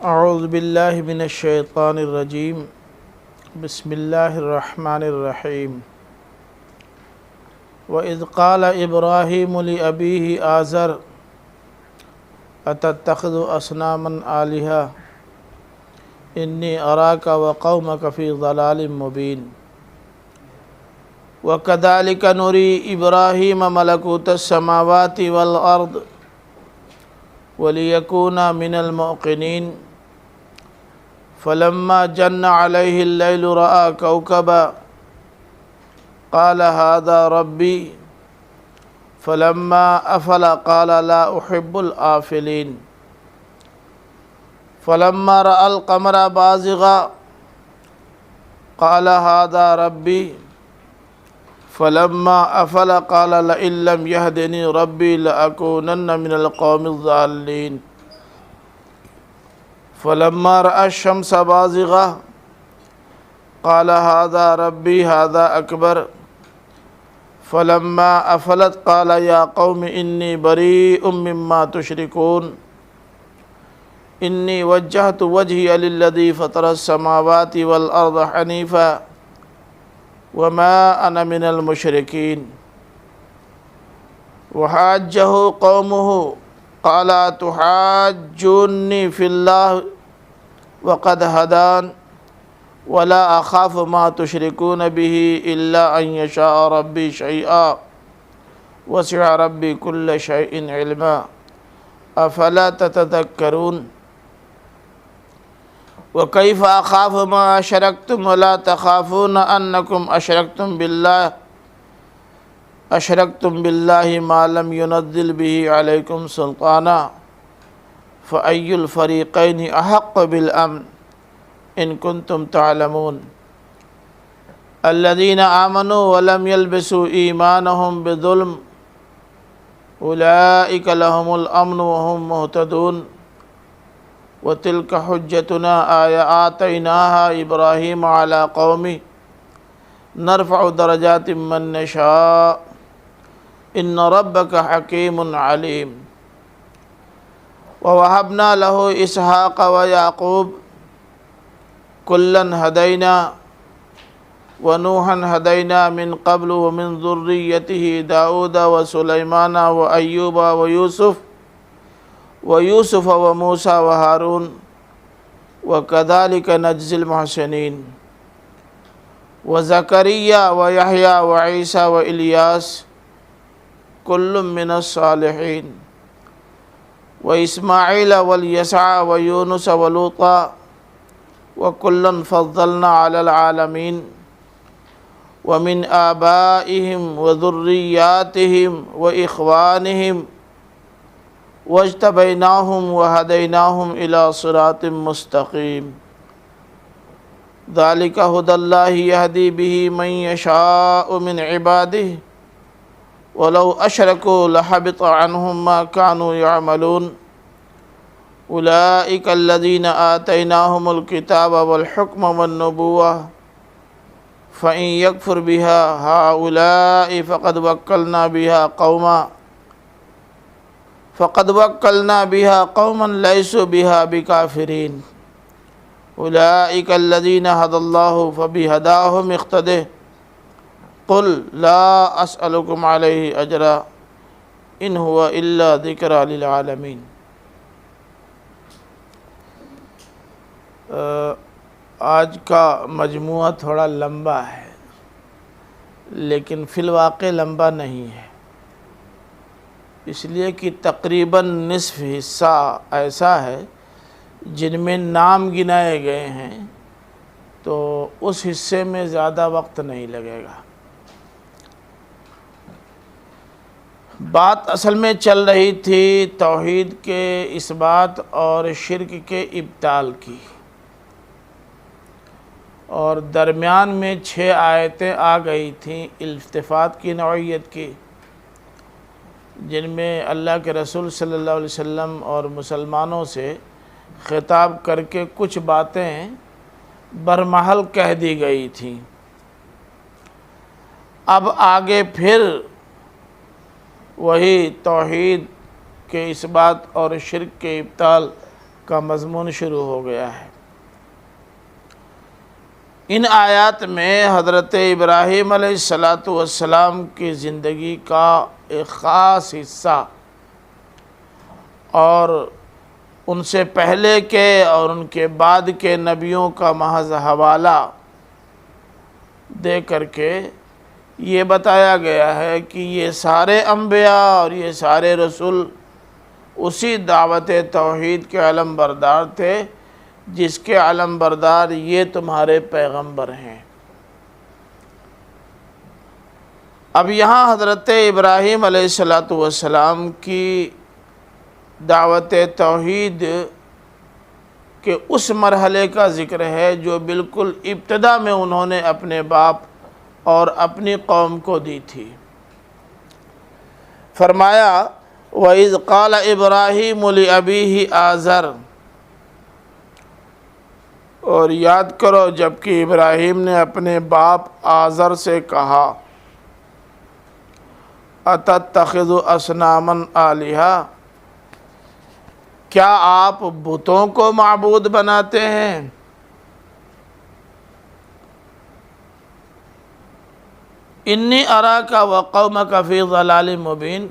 اعوذ باللہ من الشیطان الرجیم بسم اللہ الرحمن الرحیم وَإِذْ قَالَ إِبْرَاهِيمُ لِأَبِيهِ آزَرَ أَتَتَّخِذُ أَصْنَامًا آلِهَةً إِنِّي أَرَاكَ وَقَوْمَكَ فِي ضَلَالٍ مُبِينٍ وَكَذَلِكَ نُرِي إِبْرَاهِيمَ مَلَكُوتَ السَّمَاوَاتِ وَالْأَرْضِ وَلِيَكُونَ مِنَ الْمُوقِنِينَ فَلَمَّا جَنَّ عَلَيْهِ اللَّيْلُ رَأَىٰ كَوْكَبًا قال هذا ربي فلما أفل قال لا أحب الآفلين فلما رأى القمر بازغا قال هذا ربي فلما أفل قال لئن لم يهدني ربي لأكونن من القوم الضالين فلما رأى الشمس بازغا قال هذا ربي هذا أكبر فلما أفلت قال يا قوم إني بريء مما تشركون إني وجهت وجهي للذي فطر السماوات والأرض حنيفا وما أنا من المشركين وحاجه قومه قال تحاجوني في الله وقد هدان ولا أخاف ما تشركون به إلا أن يشاء ربي شيئا وسع ربي كل شيء علما أفلا تتذكرون وكيف أخاف ما أشركتم ولا تخافون أنكم أشركتم بالله ما لم ينزل به عليكم سلطانا فأي الفريقين أحق بالأمن إن كنتم تعلمون الذين آمنوا ولم يلبسوا إيمانهم بظلم أولئك لهم الأمن وهم مهتدون وتلك حجتنا آتيناها إبراهيم على قومه نرفع درجات من نشاء إن ربك حكيم عليم ووهبنا له إسحاق ويعقوب كلا هدينا ونوحا هدينا من قبل ومن ذريته داود وسليمان وأيوب ويوسف وموسى وهارون وكذلك نجزي المحسنين وزكريا ويحيى وعيسى وإلياس كل من الصالحين وإسماعيل واليسع ويونس ولوطا وكلا فضلنا على العالمين ومن آبائهم وذرياتهم وإخوانهم واجتبيناهم وهديناهم إلى صراط مستقيم ذلك هدى الله يهدي به من يشاء من عباده ولو أشركوا لحبط عنهم ما كانوا يعملون أولئك الذين آتيناهم الكتاب والحكم والنبوة فإن يكفر بها هؤلاء فقد وكلنا بها قوما ليسوا بها بكافرين أولئك الذين هدى الله فبهداهم اقتده قل لا أسألكم عليه أجرا إن هو إلا ذكرى للعالمين۔ آج کا مجموعہ تھوڑا لمبا ہے لیکن فی الواقع لمبا نہیں ہے، اس لیے کہ تقریباً نصف حصہ ایسا ہے جن میں نام گنائے گئے ہیں، تو اس حصے میں زیادہ وقت نہیں لگے گا۔ بات اصل میں چل رہی تھی توحید کے اثبات اور شرک کے ابطال کی، اور درمیان میں 6 آیتیں آ گئی تھیں التفات کی نوعیت کی، جن میں اللہ کے رسول صلی اللہ علیہ وسلم اور مسلمانوں سے خطاب کر کے کچھ باتیں برمحل کہہ دی گئی تھیں۔ اب آگے پھر وہی توحید کے اثبات اور شرک کے ابطال کا مضمون شروع ہو گیا ہے۔ ان آیات میں حضرت ابراہیم علیہ السلام کی زندگی کا ایک خاص حصہ اور ان سے پہلے کے اور ان کے بعد کے نبیوں کا محض حوالہ دے کر کے یہ بتایا گیا ہے کہ یہ سارے انبیاء اور یہ سارے رسول اسی دعوت توحید کے علم بردار تھے جس کے علم بردار یہ تمہارے پیغمبر ہیں۔ اب یہاں حضرت ابراہیم علیہ السلام کی دعوت توحید کے اس مرحلے کا ذکر ہے جو بالکل ابتدا میں انہوں نے اپنے باپ اور اپنی قوم کو دی تھی۔ فرمایا وَإِذْ قَالَ إِبْرَاهِيمُ لِأَبِيهِ آزَرَ، اور یاد کرو جب کہ ابراہیم نے اپنے باپ آزر سے کہا أَتَتَّخِذُ أَصْنَامًا آلِهَةً، کیا آپ بتوں کو معبود بناتے ہیں؟ انی اراک وقومک فی ضلال مبین،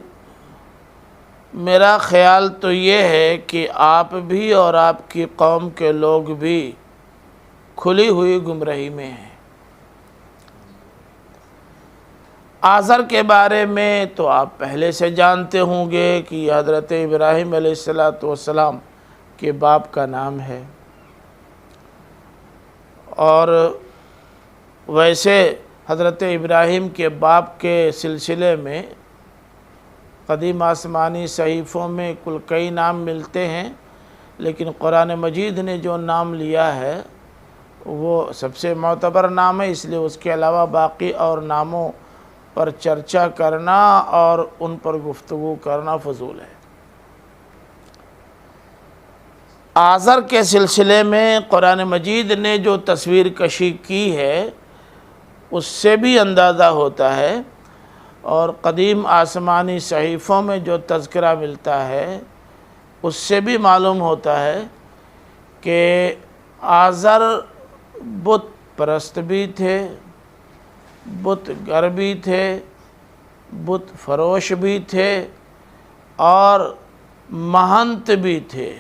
میرا خیال تو یہ ہے کہ آپ بھی اور آپ کی قوم کے لوگ بھی کھلی ہوئی گمراہی میں ہیں۔ آزر کے بارے میں تو آپ پہلے سے جانتے ہوں گے کہ یہ حضرت ابراہیم علیہ السلام کے باپ کا نام ہے، اور ویسے حضرت ابراہیم کے باپ کے سلسلے میں قدیم آسمانی صحیفوں میں کل کئی نام ملتے ہیں، لیکن قرآن مجید نے جو نام لیا ہے وہ سب سے معتبر نام ہے، اس لیے اس کے علاوہ باقی اور ناموں پر چرچا کرنا اور ان پر گفتگو کرنا فضول ہے۔ آزر کے سلسلے میں قرآن مجید نے جو تصویر کشی کی ہے اس سے بھی اندازہ ہوتا ہے، اور قدیم آسمانی صحیفوں میں جو تذکرہ ملتا ہے اس سے بھی معلوم ہوتا ہے کہ آزر بت پرست بھی تھے، بت گر بھی تھے، بت فروش بھی تھے، اور مہنت بھی تھے،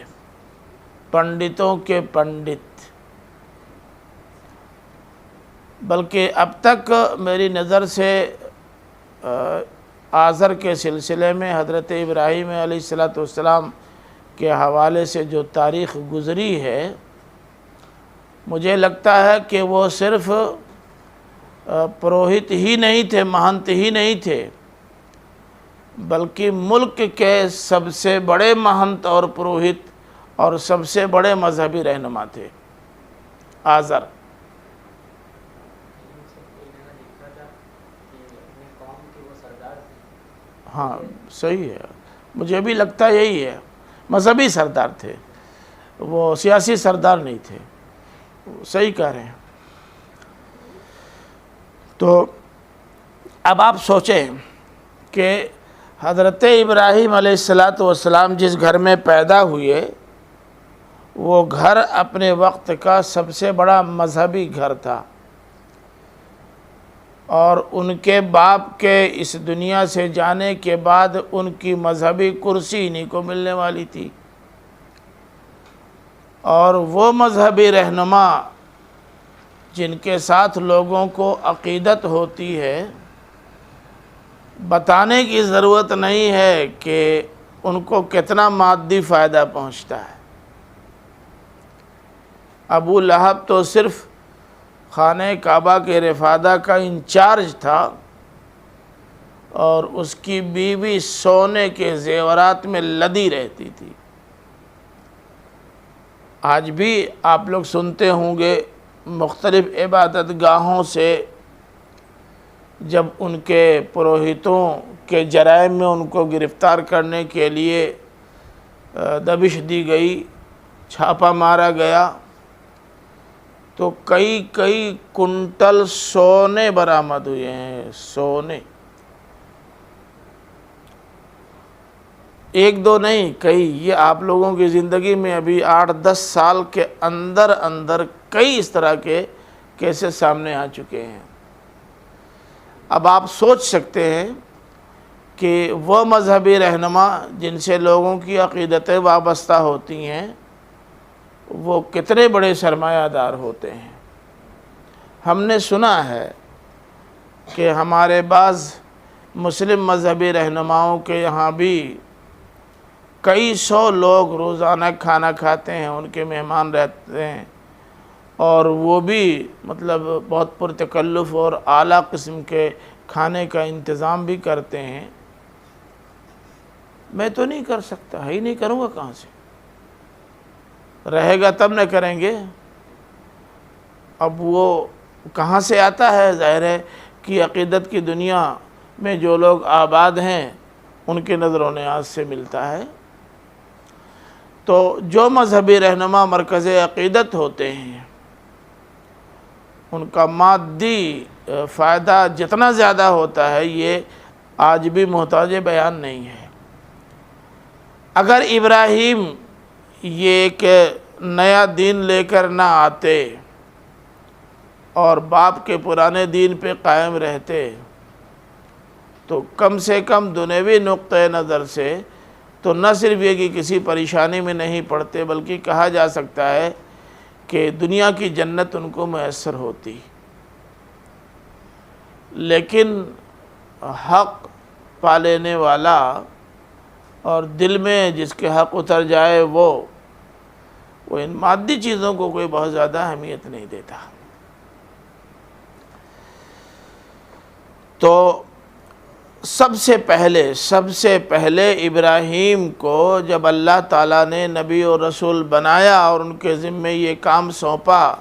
پنڈتوں کے پنڈت۔ بلکہ اب تک میری نظر سے آزر کے سلسلے میں حضرت ابراہیم علیہ السلام کے حوالے سے جو تاریخ گزری ہے، مجھے لگتا ہے کہ وہ صرف پروہت ہی نہیں تھے، مہنت ہی نہیں تھے، بلکہ ملک کے سب سے بڑے مہنت اور پروہت اور سب سے بڑے مذہبی رہنما تھے آزر۔ ہاں صحیح ہے، مجھے بھی لگتا یہی ہے، مذہبی سردار تھے وہ، سیاسی سردار نہیں تھے، صحیح کہہ رہے ہیں۔ تو اب آپ سوچیں کہ حضرت ابراہیم علیہ السلام جس گھر میں پیدا ہوئے وہ گھر اپنے وقت کا سب سے بڑا مذہبی گھر تھا، اور ان کے باپ کے اس دنیا سے جانے کے بعد ان کی مذہبی کرسی انہی کو ملنے والی تھی، اور وہ مذہبی رہنما جن کے ساتھ لوگوں کو عقیدت ہوتی ہے، بتانے کی ضرورت نہیں ہے کہ ان کو کتنا مادی فائدہ پہنچتا ہے۔ ابو لہب تو صرف خانہ کعبہ کے رفادہ کا انچارج تھا، اور اس کی بیوی سونے کے زیورات میں لدی رہتی تھی۔ آج بھی آپ لوگ سنتے ہوں گے مختلف عبادت گاہوں سے جب ان کے پروہتوں کے جرائم میں ان کو گرفتار کرنے کے لیے دبش دی گئی، چھاپا مارا گیا، تو کئی کنٹل سونے برآمد ہوئے ہیں، سونے۔ ایک دو نہیں، کئی، یہ آپ لوگوں کی زندگی میں ابھی 8-10 سال کے اندر اندر کئی اس طرح کے کیسز سامنے آ چکے ہیں۔ اب آپ سوچ سکتے ہیں کہ وہ مذہبی رہنما جن سے لوگوں کی عقیدتیں وابستہ ہوتی ہیں وہ کتنے بڑے سرمایہ دار ہوتے ہیں۔ ہم نے سنا ہے کہ ہمارے بعض مسلم مذہبی رہنماؤں کے یہاں بھی کئی سو لوگ روزانہ کھانا کھاتے ہیں، ان کے مہمان رہتے ہیں، اور وہ بھی مطلب بہت پرتکلف اور اعلیٰ قسم کے کھانے کا انتظام بھی کرتے ہیں۔ میں تو نہیں کر سکتا، ہی نہیں کروں گا، کہاں سے رہے گا تب نہ کریں گے۔ اب وہ کہاں سے آتا ہے؟ ظاہر ہے کہ عقیدت کی دنیا میں جو لوگ آباد ہیں ان کے نظر و نیاز سے ملتا ہے۔ تو جو مذہبی رہنما مرکز عقیدت ہوتے ہیں ان کا مادی فائدہ جتنا زیادہ ہوتا ہے یہ آج بھی محتاج بیان نہیں ہے۔ اگر ابراہیم یہ ایک نیا دین لے کر نہ آتے اور باپ کے پرانے دین پہ قائم رہتے تو کم سے کم دنیوی نقطۂ نظر سے تو نہ صرف یہ کہ کسی پریشانی میں نہیں پڑتے، بلکہ کہا جا سکتا ہے کہ دنیا کی جنت ان کو میسر ہوتی۔ لیکن حق پا لینے والا اور دل میں جس کے حق اتر جائے وہ ان مادی چیزوں کو کوئی بہت زیادہ اہمیت نہیں دیتا۔ تو سب سے پہلے ابراہیم کو جب اللہ تعالیٰ نے نبی اور رسول بنایا اور ان کے ذمے یہ کام سونپا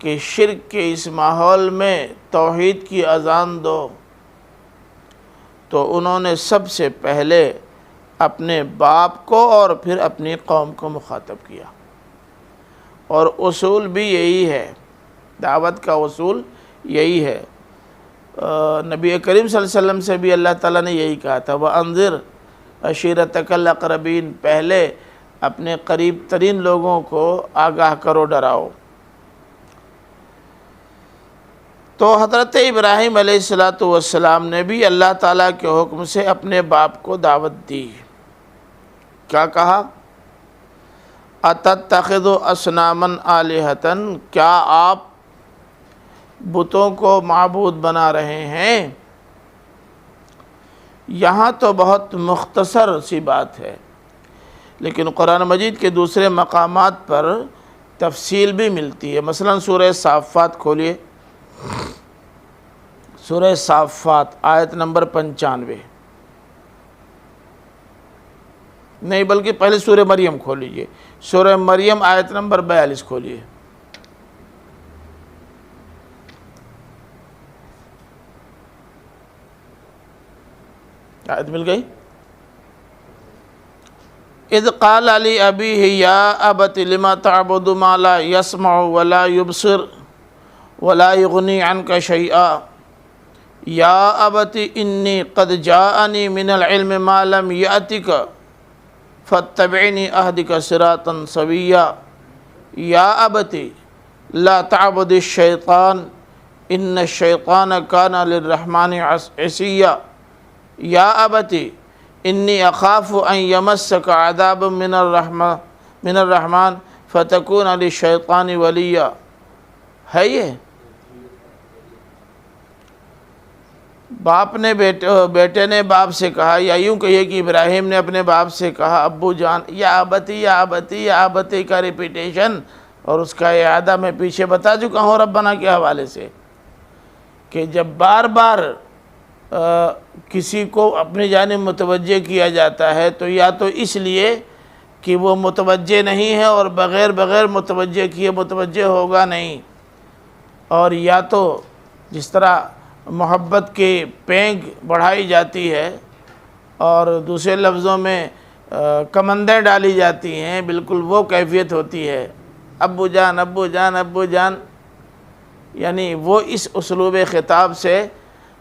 کہ شرک کے اس ماحول میں توحید کی اذان دو، تو انہوں نے سب سے پہلے اپنے باپ کو اور پھر اپنی قوم کو مخاطب کیا۔ اور اصول بھی یہی ہے، دعوت کا اصول یہی ہے۔ نبی کریم صلی اللہ علیہ وسلم سے بھی اللہ تعالیٰ نے یہی کہا تھا، وَأَنذِرْ عَشِيرَتَكَ الْأَقْرَبِينَ، پہلے اپنے قریب ترین لوگوں کو آگاہ کرو، ڈراؤ۔ تو حضرت ابراہیم علیہ السلام نے بھی اللہ تعالیٰ کے حکم سے اپنے باپ کو دعوت دی۔ کیا کہا؟ أَتَتَّخِذُ أَصْنَامًا آلِهَةً، کیا آپ بتوں کو معبود بنا رہے ہیں؟ یہاں تو بہت مختصر سی بات ہے، لیکن قرآن مجید کے دوسرے مقامات پر تفصیل بھی ملتی ہے۔ مثلا سورہ صافات کھولیے، سورہ صافات آیت نمبر 95، نہیں بلکہ پہلے سورہ مریم کھول لیجئے، سورہ مریم آیت نمبر 42 کھولیے۔ آیت مل گئی؟ اذ قال لأبیہ یا ابت لم تعبد ما لا يسمع ولا يبصر ولا يغنی عنک شیئا یا ابت انی قد جاءنی من العلم ما لم یأتک فاتبعنی اہدک صراطا سویا یا ابت لا تعبد الشیطان ان الشیطان کان للرحمن عصیا یا ابتی انی اخاف ان یمسک عذاب من الرحمن فتکون للشیطان ولیا۔ ہے یہ باپ نے بیٹے نے باپ سے کہا، یا یوں کہیے کہ ابراہیم نے اپنے باپ سے کہا، ابو جان، یا ابتی یا ابتی یا ابتی کا ریپیٹیشن اور اس کا اعادہ میں پیچھے بتا چکا ہوں ربنا کے حوالے سے، کہ جب بار بار کسی کو اپنی جانب متوجہ کیا جاتا ہے تو یا تو اس لیے کہ وہ متوجہ نہیں ہے اور بغیر متوجہ کیے متوجہ ہوگا نہیں، اور یا تو جس طرح محبت کی پینگ بڑھائی جاتی ہے اور دوسرے لفظوں میں کمندیں ڈالی جاتی ہیں، بالکل وہ کیفیت ہوتی ہے، ابو جان ابو جان ابو جان، یعنی وہ اس اسلوب خطاب سے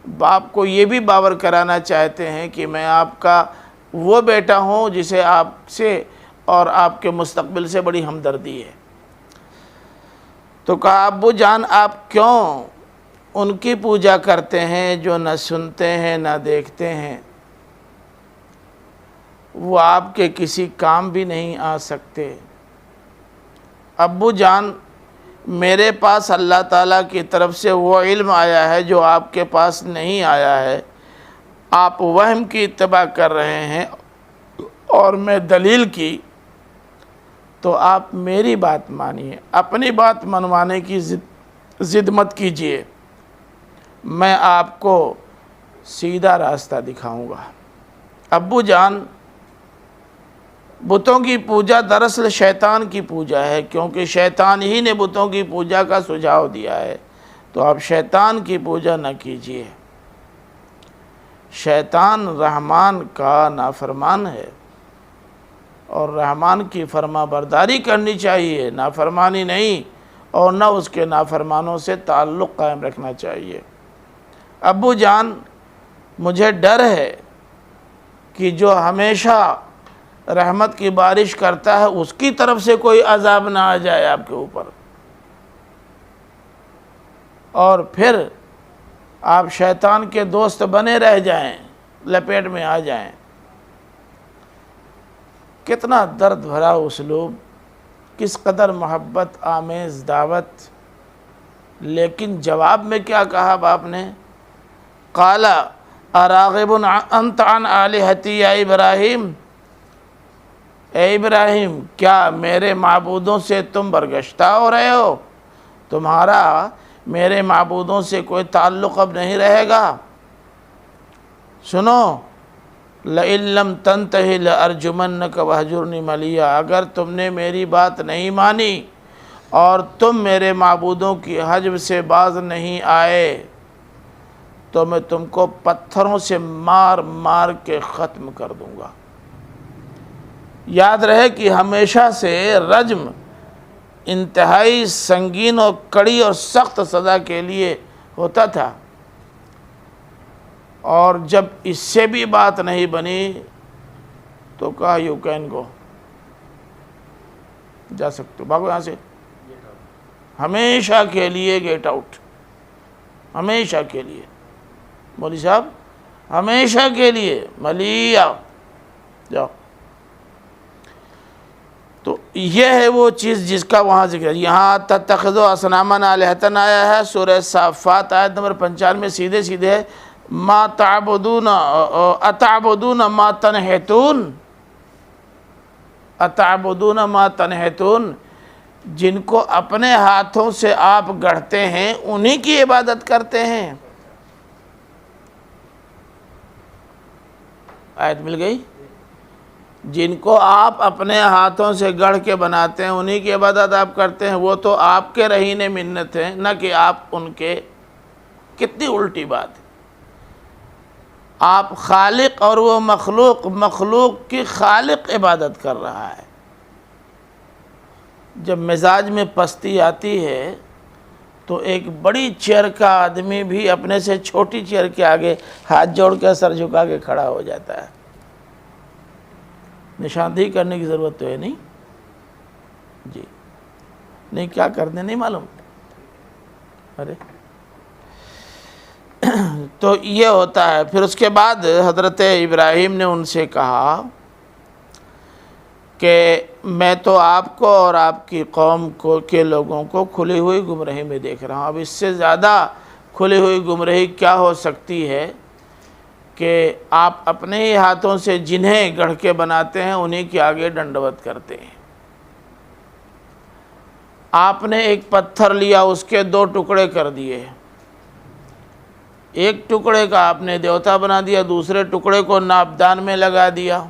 باپ کو یہ بھی باور کرانا چاہتے ہیں کہ میں آپ کا وہ بیٹا ہوں جسے آپ سے اور آپ کے مستقبل سے بڑی ہمدردی ہے۔ تو کہا ابو جان آپ کیوں ان کی پوجا کرتے ہیں جو نہ سنتے ہیں نہ دیکھتے ہیں، وہ آپ کے کسی کام بھی نہیں آ سکتے۔ ابو جان میرے پاس اللہ تعالیٰ کی طرف سے وہ علم آیا ہے جو آپ کے پاس نہیں آیا ہے، آپ وہم کی اتباع کر رہے ہیں اور میں دلیل کی، تو آپ میری بات مانیے، اپنی بات منوانے کی ضد مت کیجیے، میں آپ کو سیدھا راستہ دکھاؤں گا۔ ابو جان بتوں کی پوجا دراصل شیطان کی پوجا ہے، کیونکہ شیطان ہی نے بتوں کی پوجا کا سجھاؤ دیا ہے، تو آپ شیطان کی پوجا نہ کیجیے۔ شیطان رحمان کا نافرمان ہے اور رحمان کی فرما برداری کرنی چاہیے، نافرمانی نہیں، اور نہ اس کے نافرمانوں سے تعلق قائم رکھنا چاہیے۔ ابو جان مجھے ڈر ہے کہ جو ہمیشہ رحمت کی بارش کرتا ہے اس کی طرف سے کوئی عذاب نہ آ جائے آپ کے اوپر، اور پھر آپ شیطان کے دوست بنے رہ جائیں، لپیٹ میں آ جائیں۔ کتنا درد بھرا اسلوب، کس قدر محبت آمیز دعوت، لیکن جواب میں کیا کہا باپ نے؟ قال اراغب انت عن آلہتی یا ابراہیم، اے ابراہیم کیا میرے معبودوں سے تم برگشتہ ہو رہے ہو؟ تمہارا میرے معبودوں سے کوئی تعلق اب نہیں رہے گا؟ سنو، لئن لم تنتہی لارجمنک وہجرنی ملیہ، اگر تم نے میری بات نہیں مانی اور تم میرے معبودوں کی حجب سے باز نہیں آئے تو میں تم کو پتھروں سے مار مار کے ختم کر دوں گا۔ یاد رہے کہ ہمیشہ سے رجم انتہائی سنگین اور کڑی اور سخت سزا کے لیے ہوتا تھا، اور جب اس سے بھی بات نہیں بنی تو کہا یو کین گو، جا سکتے ہو، بھاگو یہاں سے، ہمیشہ کے لیے گیٹ آؤٹ، ہمیشہ کے لیے، مولوی صاحب ہمیشہ کے لیے ملیہ جاؤ۔ تو یہ ہے وہ چیز جس کا وہاں ذکر ہے۔ یہاں تتخذوا اصناما آلہۃ آیا ہے، سورہ صافات آیت نمبر 95 سیدھے سیدھے ما تعبدون اتعبدون ما تنحتون، اتعبدون ما تنحتون، جن کو اپنے ہاتھوں سے آپ گڑھتے ہیں انہی کی عبادت کرتے ہیں۔ آیت مل گئی؟ جن کو آپ اپنے ہاتھوں سے گڑھ کے بناتے ہیں انہی کی عبادت آپ کرتے ہیں، وہ تو آپ کے رہین منت ہیں، نہ کہ آپ ان کے۔ کتنی الٹی بات ہے، آپ خالق اور وہ مخلوق، مخلوق کی خالق عبادت کر رہا ہے۔ جب مزاج میں پستی آتی ہے تو ایک بڑی چیئر کا آدمی بھی اپنے سے چھوٹی چیئر کے آگے ہاتھ جوڑ کے سر جھکا کے کھڑا ہو جاتا ہے۔ نشاندہی کرنے کی ضرورت تو ہے نہیں جی، نہیں کیا کرنے نہیں معلوم۔ ارے تو یہ ہوتا ہے۔ پھر اس کے بعد حضرت ابراہیم نے ان سے کہا کہ میں تو آپ کو اور آپ کی قوم کو کے لوگوں کو کھلی ہوئی گمراہی میں دیکھ رہا ہوں، اب اس سے زیادہ کھلی ہوئی گمراہی کیا ہو سکتی ہے کہ آپ اپنے ہی ہاتھوں سے جنہیں گڑھ کے بناتے ہیں انہی کے آگے ڈنڈوت کرتے ہیں۔ آپ نے ایک پتھر لیا، اس کے 2 ٹکڑے کر دیے، ایک ٹکڑے کا آپ نے دیوتا بنا دیا، دوسرے ٹکڑے کو ناپدان میں لگا دیا۔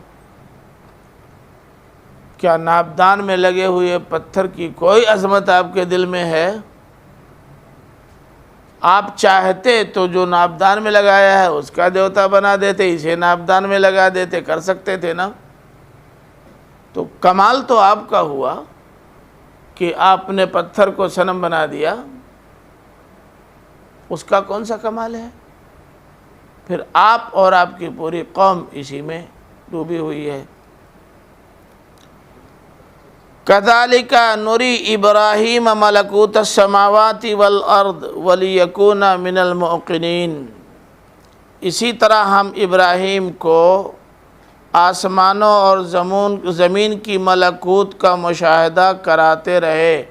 کیا ناپدان میں لگے ہوئے پتھر کی کوئی عظمت آپ کے دل میں ہے؟ آپ چاہتے تو جو ناپدان میں لگایا ہے اس کا دیوتا بنا دیتے، اسے ناپدان میں لگا دیتے، کر سکتے تھے نا۔ تو کمال تو آپ کا ہوا کہ آپ نے پتھر کو صنم بنا دیا، اس کا کون سا کمال ہے؟ پھر آپ اور آپ کی پوری قوم اسی میں ڈوبی ہوئی ہے۔ کذالک نری ابراہیم ملکوت السماوات والارض ولیکون من الموقنین، اسی طرح ہم ابراہیم کو آسمانوں اور زمین کی ملکوت کا مشاہدہ کراتے رہے۔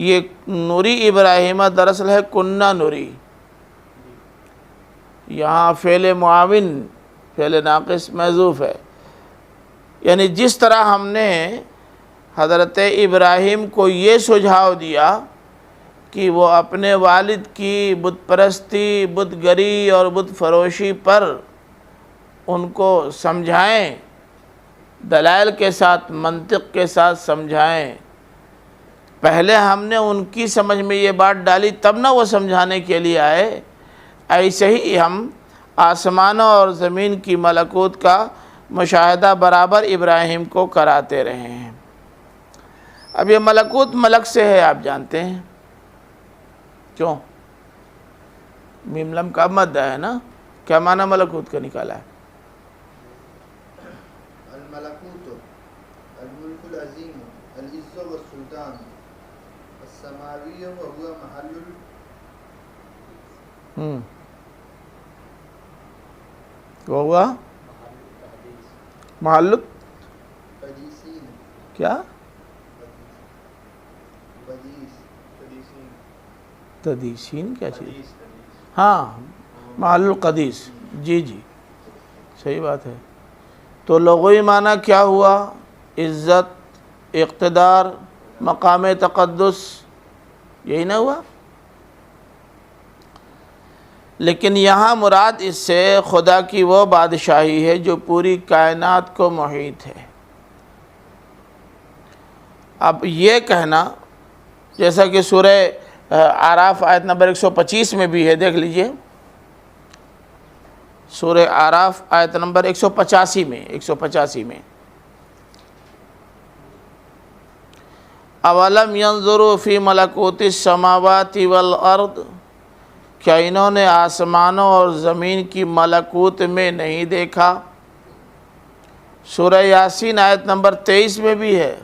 یہ نوری ابراہیم دراصل ہے کنہ نوری، یہاں فعل معاون فعل ناقص محذوف ہے، یعنی جس طرح ہم نے حضرت ابراہیم کو یہ سجھاؤ دیا کہ وہ اپنے والد کی بت پرستی، بت گری اور بت فروشی پر ان کو سمجھائیں، دلائل کے ساتھ، منطق کے ساتھ سمجھائیں۔ پہلے ہم نے ان کی سمجھ میں یہ بات ڈالی تب نہ وہ سمجھانے کے لیے آئے، ایسے ہی ہم آسمانوں اور زمین کی ملکوت کا مشاہدہ برابر ابراہیم کو کراتے رہے ہیں۔ اب یہ ملکوت ملک سے ہے، آپ جانتے ہیں کیوں؟ میم لم کا مدہ ہے نا، کیا معنی ملکوت کا نکالا ہے؟ الملکوت الملک العظیم العز والسلطان السماوی وهو محل وہ محل قدیسین کیا؟ تدیسین کیا چیز؟ ہاں محل القدیس، جی جی صحیح بات ہے۔ تو لغوی معنی کیا ہوا؟ عزت، اقتدار، مقام تقدس، یہی نہ ہوا؟ لیکن یہاں مراد اس سے خدا کی وہ بادشاہی ہے جو پوری کائنات کو محیط ہے۔ اب یہ کہنا، جیسا کہ سورہ اعراف آیت نمبر 125 میں بھی ہے، دیکھ لیجئے سورہ اعراف آیت نمبر 185 میں اولم ينظروا فی ملکوت السماوات والارض، کیا انہوں نے آسمانوں اور زمین کی ملکوت میں نہیں دیکھا؟ سورہ یاسین آیت نمبر 23 میں بھی ہے،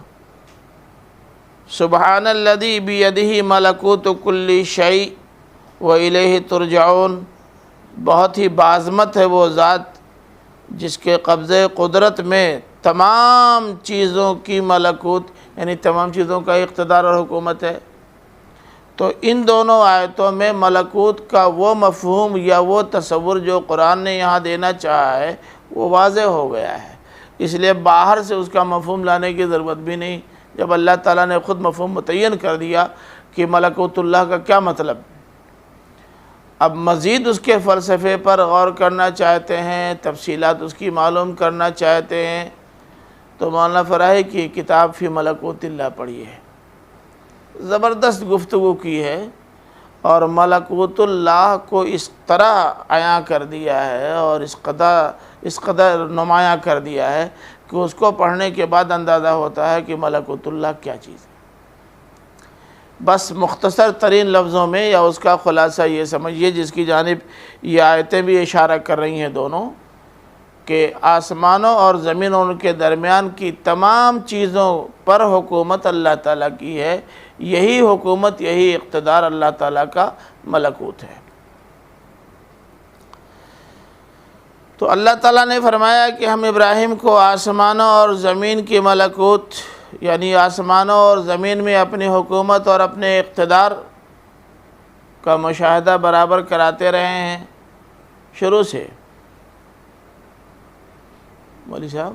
سبحان الذی بیدہ ملکوت کل شیء والیہ ترجعون، بہت ہی بعظمت ہے وہ ذات جس کے قبضے قدرت میں تمام چیزوں کی ملکوت، یعنی تمام چیزوں کا اقتدار اور حکومت ہے۔ تو ان دونوں آیتوں میں ملکوت کا وہ مفہوم یا وہ تصور جو قرآن نے یہاں دینا چاہا ہے وہ واضح ہو گیا ہے، اس لیے باہر سے اس کا مفہوم لانے کی ضرورت بھی نہیں، جب اللہ تعالیٰ نے خود مفہوم متعین کر دیا کہ ملکوت اللہ کا کیا مطلب۔ اب مزید اس کے فلسفے پر غور کرنا چاہتے ہیں، تفصیلات اس کی معلوم کرنا چاہتے ہیں، تو مولانا فراہی کی کتاب فی ملکوت اللہ پڑھی ہے، زبردست گفتگو کی ہے، اور ملکوت اللہ کو اس طرح عیاں کر دیا ہے اور اس قدر نمایاں کر دیا ہے کہ اس کو پڑھنے کے بعد اندازہ ہوتا ہے کہ ملکوت اللہ کیا چیز ہے۔ بس مختصر ترین لفظوں میں یا اس کا خلاصہ یہ سمجھیے، جس کی جانب یہ آیتیں بھی اشارہ کر رہی ہیں دونوں، کہ آسمانوں اور زمینوں کے درمیان کی تمام چیزوں پر حکومت اللہ تعالیٰ کی ہے، یہی حکومت، یہی اقتدار اللہ تعالیٰ کا ملکوت ہے۔ تو اللہ تعالیٰ نے فرمایا کہ ہم ابراہیم کو آسمانوں اور زمین کی ملکوت، یعنی آسمانوں اور زمین میں اپنی حکومت اور اپنے اقتدار کا مشاہدہ برابر کراتے رہے ہیں شروع سے۔ مولوی صاحب،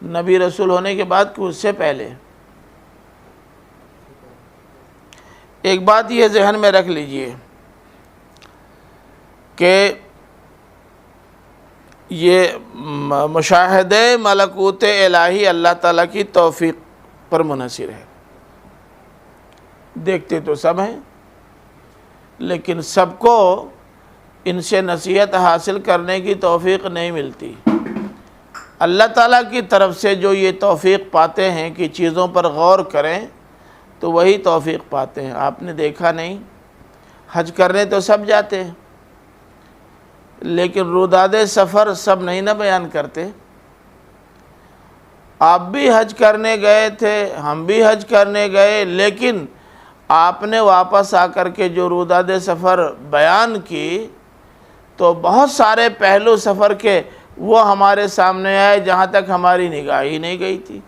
نبی رسول ہونے کے بعد کہ اس سے پہلے؟ ایک بات یہ ذہن میں رکھ لیجئے کہ یہ مشاہدہ ملکوت الہی اللہ تعالیٰ کی توفیق پر منحصر ہے۔ دیکھتے تو سب ہیں، لیکن سب کو ان سے نصیحت حاصل کرنے کی توفیق نہیں ملتی۔ اللہ تعالیٰ کی طرف سے جو یہ توفیق پاتے ہیں کہ چیزوں پر غور کریں، تو وہی توفیق پاتے ہیں۔ آپ نے دیکھا نہیں، حج کرنے تو سب جاتے ہیں، لیکن روداد سفر سب نہیں نہ بیان کرتے۔ آپ بھی حج کرنے گئے تھے، ہم بھی حج کرنے گئے، لیکن آپ نے واپس آ کر کے جو روداد سفر بیان کی تو بہت سارے پہلو سفر کے وہ ہمارے سامنے آئے جہاں تک ہماری نگاہ ہی نہیں گئی تھی۔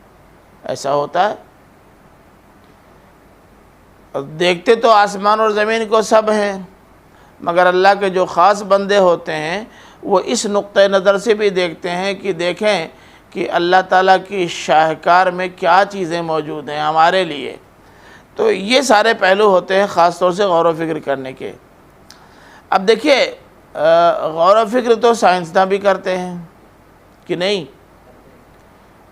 ایسا ہوتا ہے، دیکھتے تو آسمان اور زمین کو سب ہیں، مگر اللہ کے جو خاص بندے ہوتے ہیں وہ اس نقطۂ نظر سے بھی دیکھتے ہیں کہ دیکھیں کہ اللہ تعالیٰ کی شاہکار میں کیا چیزیں موجود ہیں ہمارے لیے۔ تو یہ سارے پہلو ہوتے ہیں خاص طور سے غور و فکر کرنے کے۔ اب دیکھیے غور و فکر تو سائنسداں بھی کرتے ہیں کہ نہیں،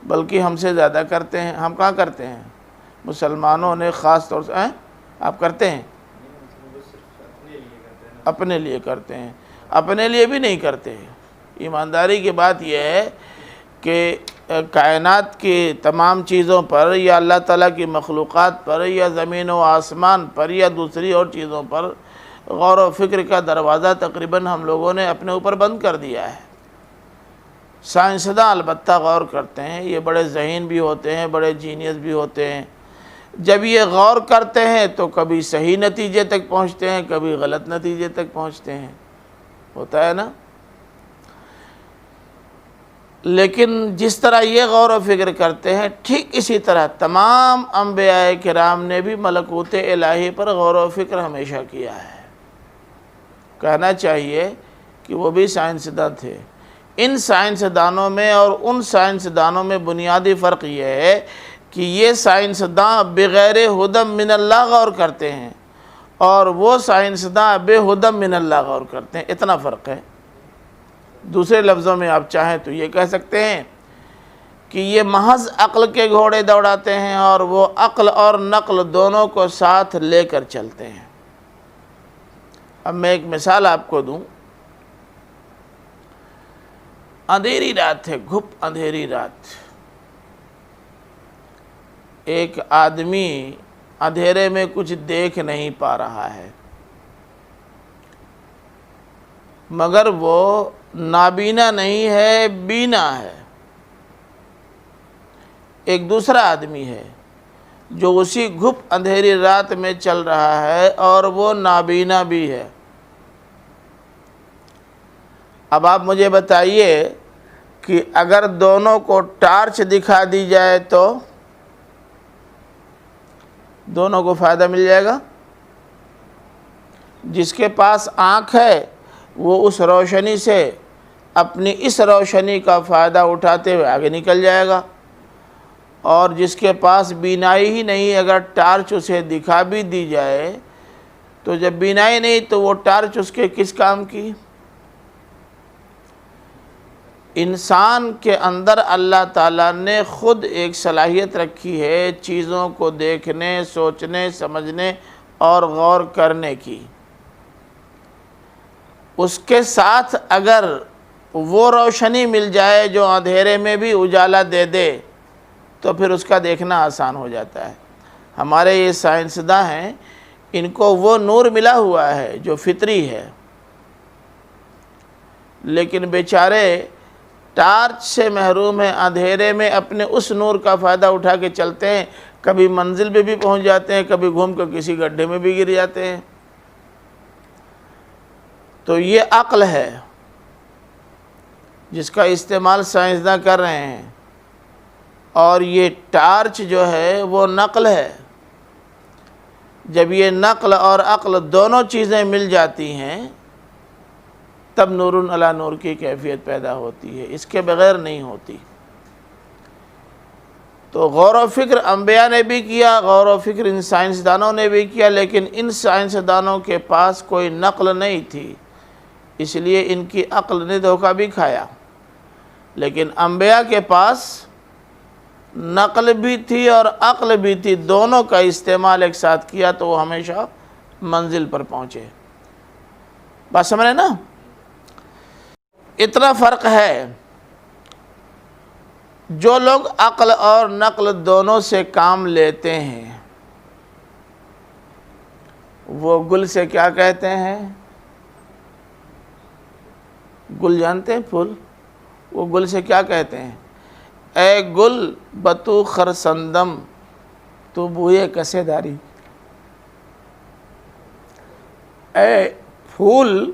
بلکہ ہم سے زیادہ کرتے ہیں۔ ہم کہاں کرتے ہیں؟ مسلمانوں نے خاص طور سے آپ کرتے ہیں؟ اپنے لیے کرتے ہیں، اپنے لیے بھی نہیں کرتے۔ ایمانداری کی بات یہ ہے کہ کائنات کی تمام چیزوں پر یا اللہ تعالیٰ کی مخلوقات پر یا زمین و آسمان پر یا دوسری اور چیزوں پر غور و فکر کا دروازہ تقریباً ہم لوگوں نے اپنے اوپر بند کر دیا ہے۔ سائنسداں البتہ غور کرتے ہیں، یہ بڑے ذہین بھی ہوتے ہیں، بڑے جینیس بھی ہوتے ہیں۔ جب یہ غور کرتے ہیں تو کبھی صحیح نتیجے تک پہنچتے ہیں، کبھی غلط نتیجے تک پہنچتے ہیں، ہوتا ہے نا۔ لیکن جس طرح یہ غور و فکر کرتے ہیں، ٹھیک اسی طرح تمام انبیاء کرام نے بھی ملکوت الہی پر غور و فکر ہمیشہ کیا ہے۔ کہنا چاہیے کہ وہ بھی سائنسداں تھے۔ ان سائنسدانوں میں اور ان سائنسدانوں میں بنیادی فرق یہ ہے کہ یہ سائنسداں بغیر ہدم من اللہ غور کرتے ہیں اور وہ سائنسداں بے ہدم من اللہ غور کرتے ہیں، اتنا فرق ہے۔ دوسرے لفظوں میں آپ چاہیں تو یہ کہہ سکتے ہیں کہ یہ محض عقل کے گھوڑے دوڑاتے ہیں اور وہ عقل اور نقل دونوں کو ساتھ لے کر چلتے ہیں۔ اب میں ایک مثال آپ کو دوں۔ اندھیری رات ہے، گھپ اندھیری رات، ایک آدمی اندھیرے میں کچھ دیکھ نہیں پا رہا ہے، مگر وہ نابینا نہیں ہے، بینا ہے۔ ایک دوسرا آدمی ہے جو اسی گھپ اندھیری رات میں چل رہا ہے اور وہ نابینا بھی ہے۔ اب آپ مجھے بتائیے کہ اگر دونوں کو ٹارچ دکھا دی جائے تو دونوں کو فائدہ مل جائے گا؟ جس کے پاس آنکھ ہے وہ اس روشنی سے اپنی اس روشنی کا فائدہ اٹھاتے ہوئے آگے نکل جائے گا، اور جس کے پاس بینائی ہی نہیں، اگر ٹارچ اسے دکھا بھی دی جائے تو جب بینائی نہیں تو وہ ٹارچ اس کے کس کام کی؟ انسان کے اندر اللہ تعالیٰ نے خود ایک صلاحیت رکھی ہے چیزوں کو دیکھنے، سوچنے، سمجھنے اور غور کرنے کی۔ اس کے ساتھ اگر وہ روشنی مل جائے جو اندھیرے میں بھی اجالا دے دے تو پھر اس کا دیکھنا آسان ہو جاتا ہے۔ ہمارے یہ سائنسداں ہیں، ان کو وہ نور ملا ہوا ہے جو فطری ہے، لیکن بیچارے ٹارچ سے محروم ہیں، اندھیرے میں اپنے اس نور کا فائدہ اٹھا کے چلتے ہیں، کبھی منزل پہ بھی پہنچ جاتے ہیں، کبھی گھوم کر کسی گڈھے میں بھی گر جاتے ہیں۔ تو یہ عقل ہے جس کا استعمال سائنسداں کر رہے ہیں، اور یہ ٹارچ جو ہے وہ نقل ہے۔ جب یہ نقل اور عقل دونوں چیزیں مل جاتی ہیں تب نور علی نور کی کیفیت پیدا ہوتی ہے، اس کے بغیر نہیں ہوتی۔ تو غور و فکر انبیاء نے بھی کیا، غور و فکر ان سائنسدانوں نے بھی کیا، لیکن ان سائنسدانوں کے پاس کوئی نقل نہیں تھی، اس لیے ان کی عقل نے دھوکہ بھی کھایا۔ لیکن انبیاء کے پاس نقل بھی تھی اور عقل بھی تھی، دونوں کا استعمال ایک ساتھ کیا تو وہ ہمیشہ منزل پر پہنچے۔ بات سمجھ رہے نا؟ اتنا فرق ہے۔ جو لوگ عقل اور نقل دونوں سے کام لیتے ہیں وہ گل سے کیا کہتے ہیں؟ گل جانتے ہیں؟ پھول، وہ گل سے کیا کہتے ہیں؟ اے گل بتو خرسندم تو بوئے کسے داری، اے پھول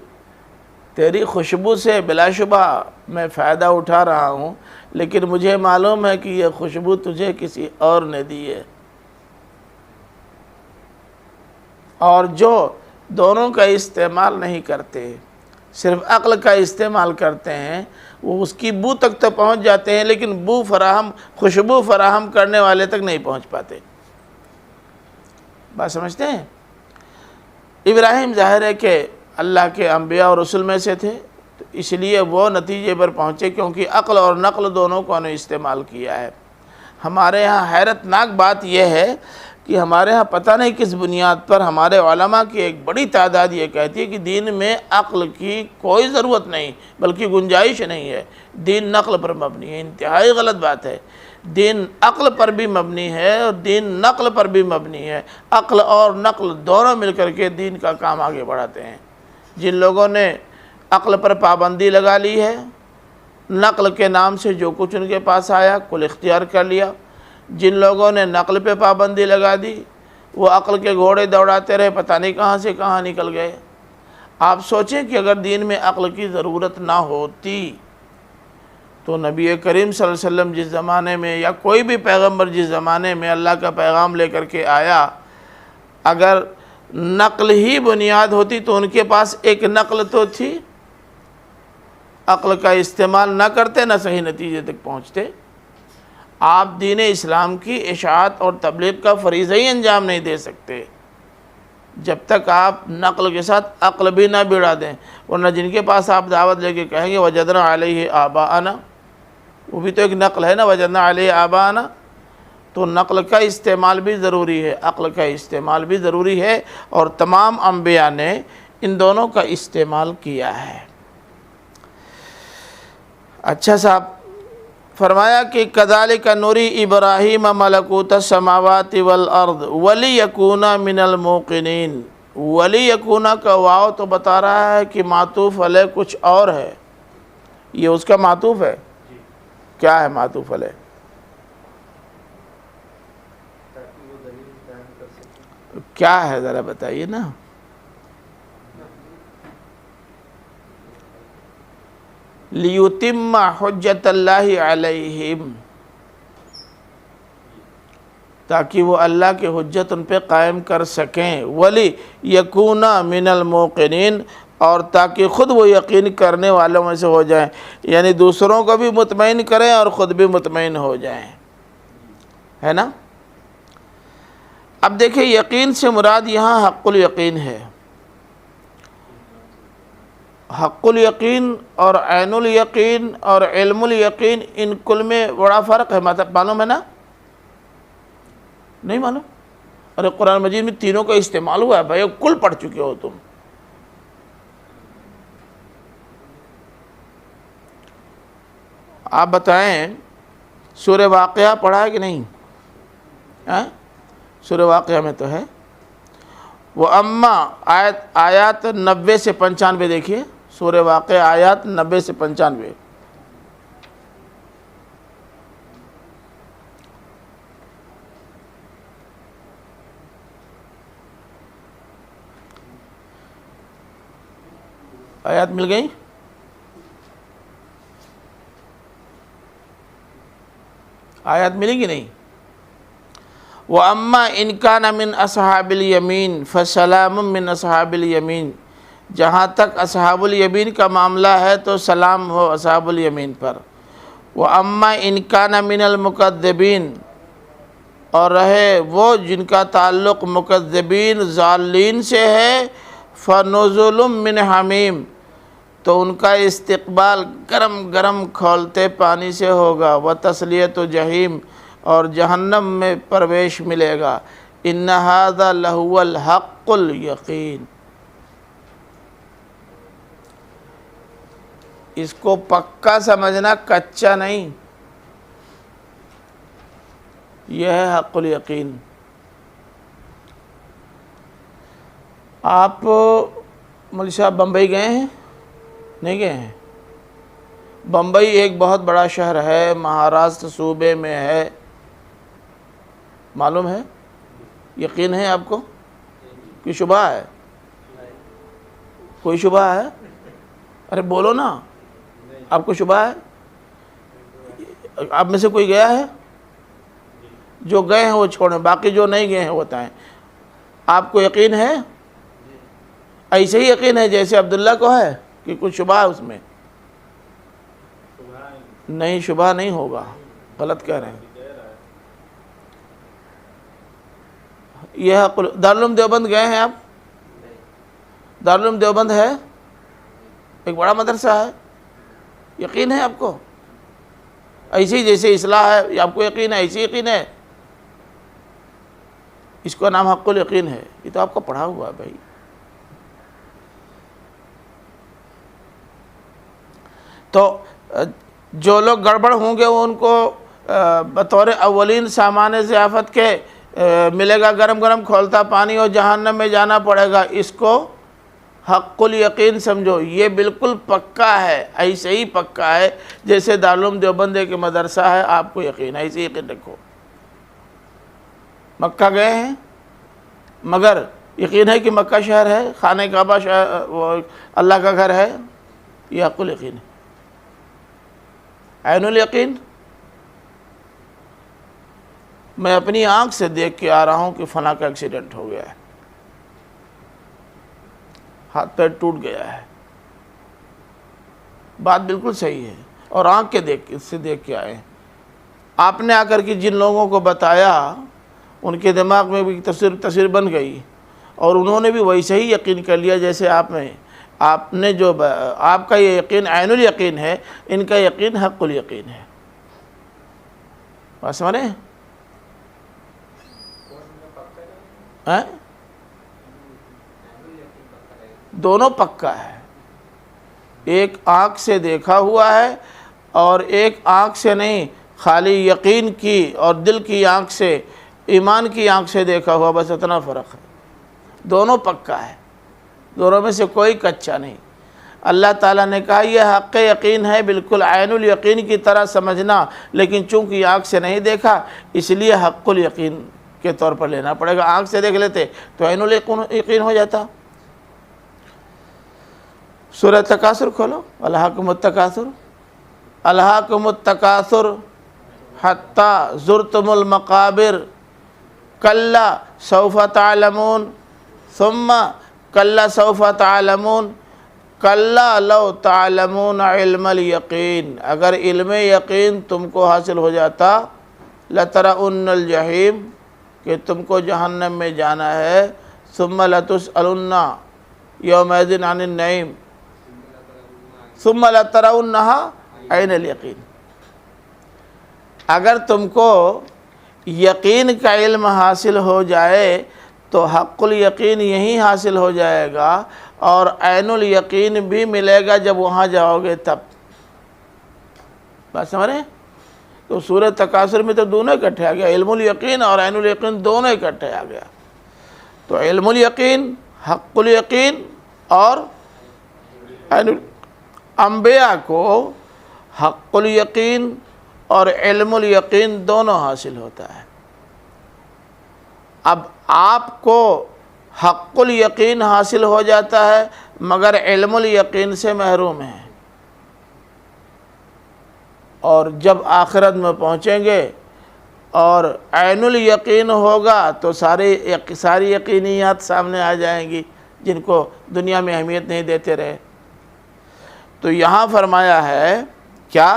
تیری خوشبو سے بلا شبہ میں فائدہ اٹھا رہا ہوں، لیکن مجھے معلوم ہے کہ یہ خوشبو تجھے کسی اور نے دی ہے۔ اور جو دونوں کا استعمال نہیں کرتے، صرف عقل کا استعمال کرتے ہیں، وہ اس کی بو تک تو پہنچ جاتے ہیں، لیکن خوشبو فراہم کرنے والے تک نہیں پہنچ پاتے۔ بات سمجھتے ہیں؟ ابراہیم ظاہر ہے کہ اللہ کے انبیاء اور رسول میں سے تھے، تو اس لیے وہ نتیجے پر پہنچے کیونکہ عقل اور نقل دونوں کو انہیں استعمال کیا ہے۔ ہمارے ہاں حیرت ناک بات یہ ہے کہ ہمارے ہاں پتہ نہیں کس بنیاد پر ہمارے علماء کی ایک بڑی تعداد یہ کہتی ہے کہ دین میں عقل کی کوئی ضرورت نہیں، بلکہ گنجائش نہیں ہے، دین نقل پر مبنی ہے۔ انتہائی غلط بات ہے۔ دین عقل پر بھی مبنی ہے اور دین نقل پر بھی مبنی ہے۔ عقل اور نقل دونوں مل کر کے دین کا کام آگے بڑھاتے ہیں۔ جن لوگوں نے عقل پر پابندی لگا لی ہے، نقل کے نام سے جو کچھ ان کے پاس آیا کل اختیار کر لیا، جن لوگوں نے نقل پہ پابندی لگا دی وہ عقل کے گھوڑے دوڑاتے رہے، پتہ نہیں کہاں سے کہاں نکل گئے۔ آپ سوچیں کہ اگر دین میں عقل کی ضرورت نہ ہوتی تو نبی کریم صلی اللہ علیہ وسلم جس زمانے میں یا کوئی بھی پیغمبر جس زمانے میں اللہ کا پیغام لے کر کے آیا، اگر نقل ہی بنیاد ہوتی تو ان کے پاس ایک نقل تو تھی، عقل کا استعمال نہ کرتے نہ صحیح نتیجے تک پہنچتے۔ آپ دین اسلام کی اشاعت اور تبلیغ کا فریضہ ہی انجام نہیں دے سکتے جب تک آپ نقل کے ساتھ عقل بھی نہ بڑھا دیں، ورنہ جن کے پاس آپ دعوت لے کے کہیں گے وجدنا علیہ آباءنا، وہ بھی تو ایک نقل ہے نا، وجدنا علیہ آباءنا، تو نقل کا استعمال بھی ضروری ہے، عقل کا استعمال بھی ضروری ہے، اور تمام انبیاء نے ان دونوں کا استعمال کیا ہے۔ اچھا صاحب، فرمایا کہ کذالک نوری ابراہیم ملکوت السماوات والارض ولیکون من الموقنین۔ ولیکون کا واو تو بتا رہا ہے کہ معطوف علیہ کچھ اور ہے، یہ اس کا معطوف ہے۔ کیا ہے معطوف علیہ؟ کیا ہے ذرا بتائیے نا۔ لیتم حجت اللہ علیہم، تاکہ وہ اللہ کی حجت ان پہ قائم کر سکیں۔ ولی یکون من الموقنین، اور تاکہ خود وہ یقین کرنے والوں میں سے ہو جائیں، یعنی دوسروں کو بھی مطمئن کریں اور خود بھی مطمئن ہو جائیں، ہے نا۔ اب دیکھیں یقین سے مراد یہاں حق الیقین ہے۔ حق الیقین اور عین الیقین اور علم الیقین، ان کل میں بڑا فرق ہے، مطلب معلوم ہے نا؟ نہیں معلوم؟ ارے قرآن مجید میں تینوں کا استعمال ہوا ہے بھائی، کل پڑھ چکے ہو تم۔ آپ بتائیں سورہ واقعہ پڑھا ہے کہ نہیں؟ سورہ واقعہ میں تو ہے۔ وَأَمَّا آیات 90 سے 95 دیکھیے، سورہ واقعہ آیات 90 سے 95۔ آیات مل گئی؟ آیات ملیں گی نہیں؟ وَأَمَّا إِنْ كَانَ مِنْ أَصْحَابِ الْيَمِينِ فَسَلَامٌ مِّنْ أَصْحَابِ الْيَمِينِ، جہاں تک اصحاب الیمین کا معاملہ ہے تو سلام ہو اصحاب الیمین پر۔ وَأَمَّا إِنْ كَانَ مِنَ الْمُكَذِّبِينَ، اور رہے وہ جن کا تعلق مکذبین ضالین سے ہے، فَنُزُلٌ مِّنْ حَمِيمٍ، تو ان کا استقبال گرم گرم کھولتے پانی سے ہوگا، وَتَصْلِيَةُ جَحِيمٍ، اور جہنم میں پرویش ملے گا۔ إِنَّ هَذَا لَهُوَ الْحَقُّ الْيَقِينُ، اس کو پکا سمجھنا، کچا نہیں، یہ ہے حق الیقین۔ آپ مولوی صاحب بمبئی گئے ہیں؟ نہیں گئے ہیں؟ بمبئی ایک بہت بڑا شہر ہے، مہاراشٹر صوبے میں ہے، معلوم ہے؟ یقین ہے آپ کو؟ کوئی شبہ ہے؟ کوئی شبہ ہے؟ ارے بولو نا، آپ کو شبہ ہے؟ آپ میں سے کوئی گیا ہے؟ جو گئے ہیں وہ چھوڑیں، باقی جو نہیں گئے ہیں وہ بتائیں۔ آپ کو یقین ہے؟ ایسے ہی یقین ہے جیسے عبداللہ کو ہے کہ کچھ شبہ ہے اس میں؟ نہیں، شبہ نہیں ہوگا، غلط کہہ رہے ہیں۔ یہ دارالعلوم دیوبند گئے ہیں آپ؟ دارالعلوم دیوبند ہے، ایک بڑا مدرسہ ہے، یقین ہے آپ کو؟ ایسے ہی جیسے اصلاح ہے آپ کو یقین ہے، ایسے یقین ہے؟ اس کا نام حق الیقین ہے، یہ تو آپ کو پڑھا ہوا ہے بھائی۔ تو جو لوگ گڑبڑ ہوں گے وہ ان کو بطور اولین سامان ضیافت کے ملے گا گرم گرم کھولتا پانی اور جہنم میں جانا پڑے گا۔ اس کو حق الیقین سمجھو، یہ بالکل پکا ہے، ایسے ہی پکا ہے جیسے دارالعلوم دیوبند کے مدرسہ ہے، آپ کو یقین ہے، ایسے یقین رکھو۔ مکہ گئے ہیں مگر یقین ہے کہ مکہ شہر ہے، خانہ کعبہ وہ اللہ کا گھر ہے، یہ حق الیقین ہے۔ عین الیقین، میں اپنی آنکھ سے دیکھ کے آ رہا ہوں کہ فلاں کا ایکسیڈنٹ ہو گیا ہے، ہاتھ پیر ٹوٹ گیا ہے، بات بالکل صحیح ہے، اور آنکھ سے دیکھ کے آئے۔ آپ نے آ کر کے جن لوگوں کو بتایا ان کے دماغ میں بھی تصویر بن گئی، اور انہوں نے بھی ویسے ہی یقین کر لیا جیسے آپ نے جو آپ کا یہ یقین عین الیقین ہے، ان کا یقین حق الیقین ہے۔ بات سمجھے؟ دونوں پکا ہے، ایک آنکھ سے دیکھا ہوا ہے اور ایک آنکھ سے نہیں، خالی یقین کی اور دل کی آنکھ سے، ایمان کی آنکھ سے دیکھا ہوا، بس اتنا فرق ہے۔ دونوں پکا ہے، دونوں میں سے کوئی کچا نہیں۔ اللہ تعالیٰ نے کہا یہ حق یقین ہے، بالکل عین الیقین کی طرح سمجھنا، لیکن چونکہ آنکھ سے نہیں دیکھا اس لیے حق الیقین کے طور پر لینا پڑے گا۔ آنکھ سے دیکھ لیتے تو عین الیقین ہو جاتا۔ سورہ تکاثر کھولو، الہاکم التکاثر، الہاکم التکاثر حتی زرتم المقابر کلا سوف تعلمون ثم کلا سوف تعلمون کلا لو تعلمون علم الیقین۔ اگر علم یقین تم کو حاصل ہو جاتا، لترون الجحیم، کہ تم کو جہنم میں جانا ہے، ثم لتسألن یومئذ عن النعیم ثم لترونها عین الیقین۔ اگر تم کو یقین کا علم حاصل ہو جائے تو حق الیقین یہیں حاصل ہو جائے گا، اور عین الیقین بھی ملے گا جب وہاں جاؤ گے تب۔ بات سمجھ رہے ہیں؟ تو سورہ تکاثر میں تو دونوں اکٹھے آ گیا، علم الیقین اور عین الیقین دونوں اکٹھے آ گیا۔ تو علم الیقین، حق الیقین اور انبیاء کو حق الیقین اور علم الیقین دونوں حاصل ہوتا ہے۔ اب آپ کو حق الیقین حاصل ہو جاتا ہے مگر علم الیقین سے محروم ہیں، اور جب آخرت میں پہنچیں گے اور عین الیقین ہوگا تو ساری یقینیات سامنے آ جائیں گی جن کو دنیا میں اہمیت نہیں دیتے رہے۔ تو یہاں فرمایا ہے کیا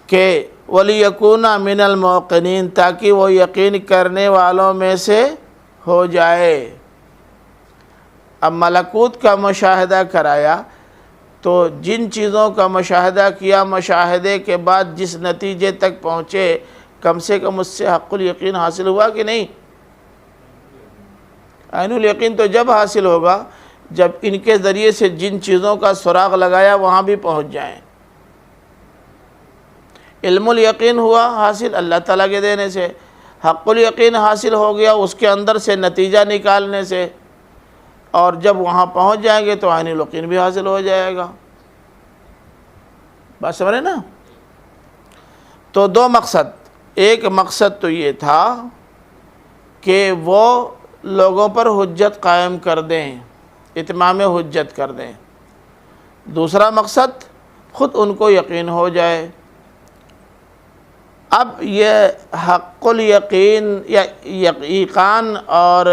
کہ وَلِيَكُونَ مِنَ الْمُوقِنِينَ، تاکہ وہ یقین کرنے والوں میں سے ہو جائے۔ اب ملکوت کا مشاہدہ کرایا تو جن چیزوں کا مشاہدہ کیا، مشاہدے کے بعد جس نتیجے تک پہنچے، کم سے کم اس سے حق الیقین حاصل ہوا کہ نہیں؟ عین الیقین تو جب حاصل ہوگا جب ان کے ذریعے سے جن چیزوں کا سراغ لگایا وہاں بھی پہنچ جائیں۔ علم الیقین ہوا حاصل اللہ تعالیٰ کے دینے سے، حق الیقین حاصل ہو گیا اس کے اندر سے نتیجہ نکالنے سے، اور جب وہاں پہنچ جائیں گے تو عین الیقین بھی حاصل ہو جائے گا۔ بات سمجھ رہے نا؟ تو دو مقصد، ایک مقصد تو یہ تھا کہ وہ لوگوں پر حجت قائم کر دیں، اتمام حجت کر دیں، دوسرا مقصد خود ان کو یقین ہو جائے۔ اب یہ حق الیقین یا ایقان اور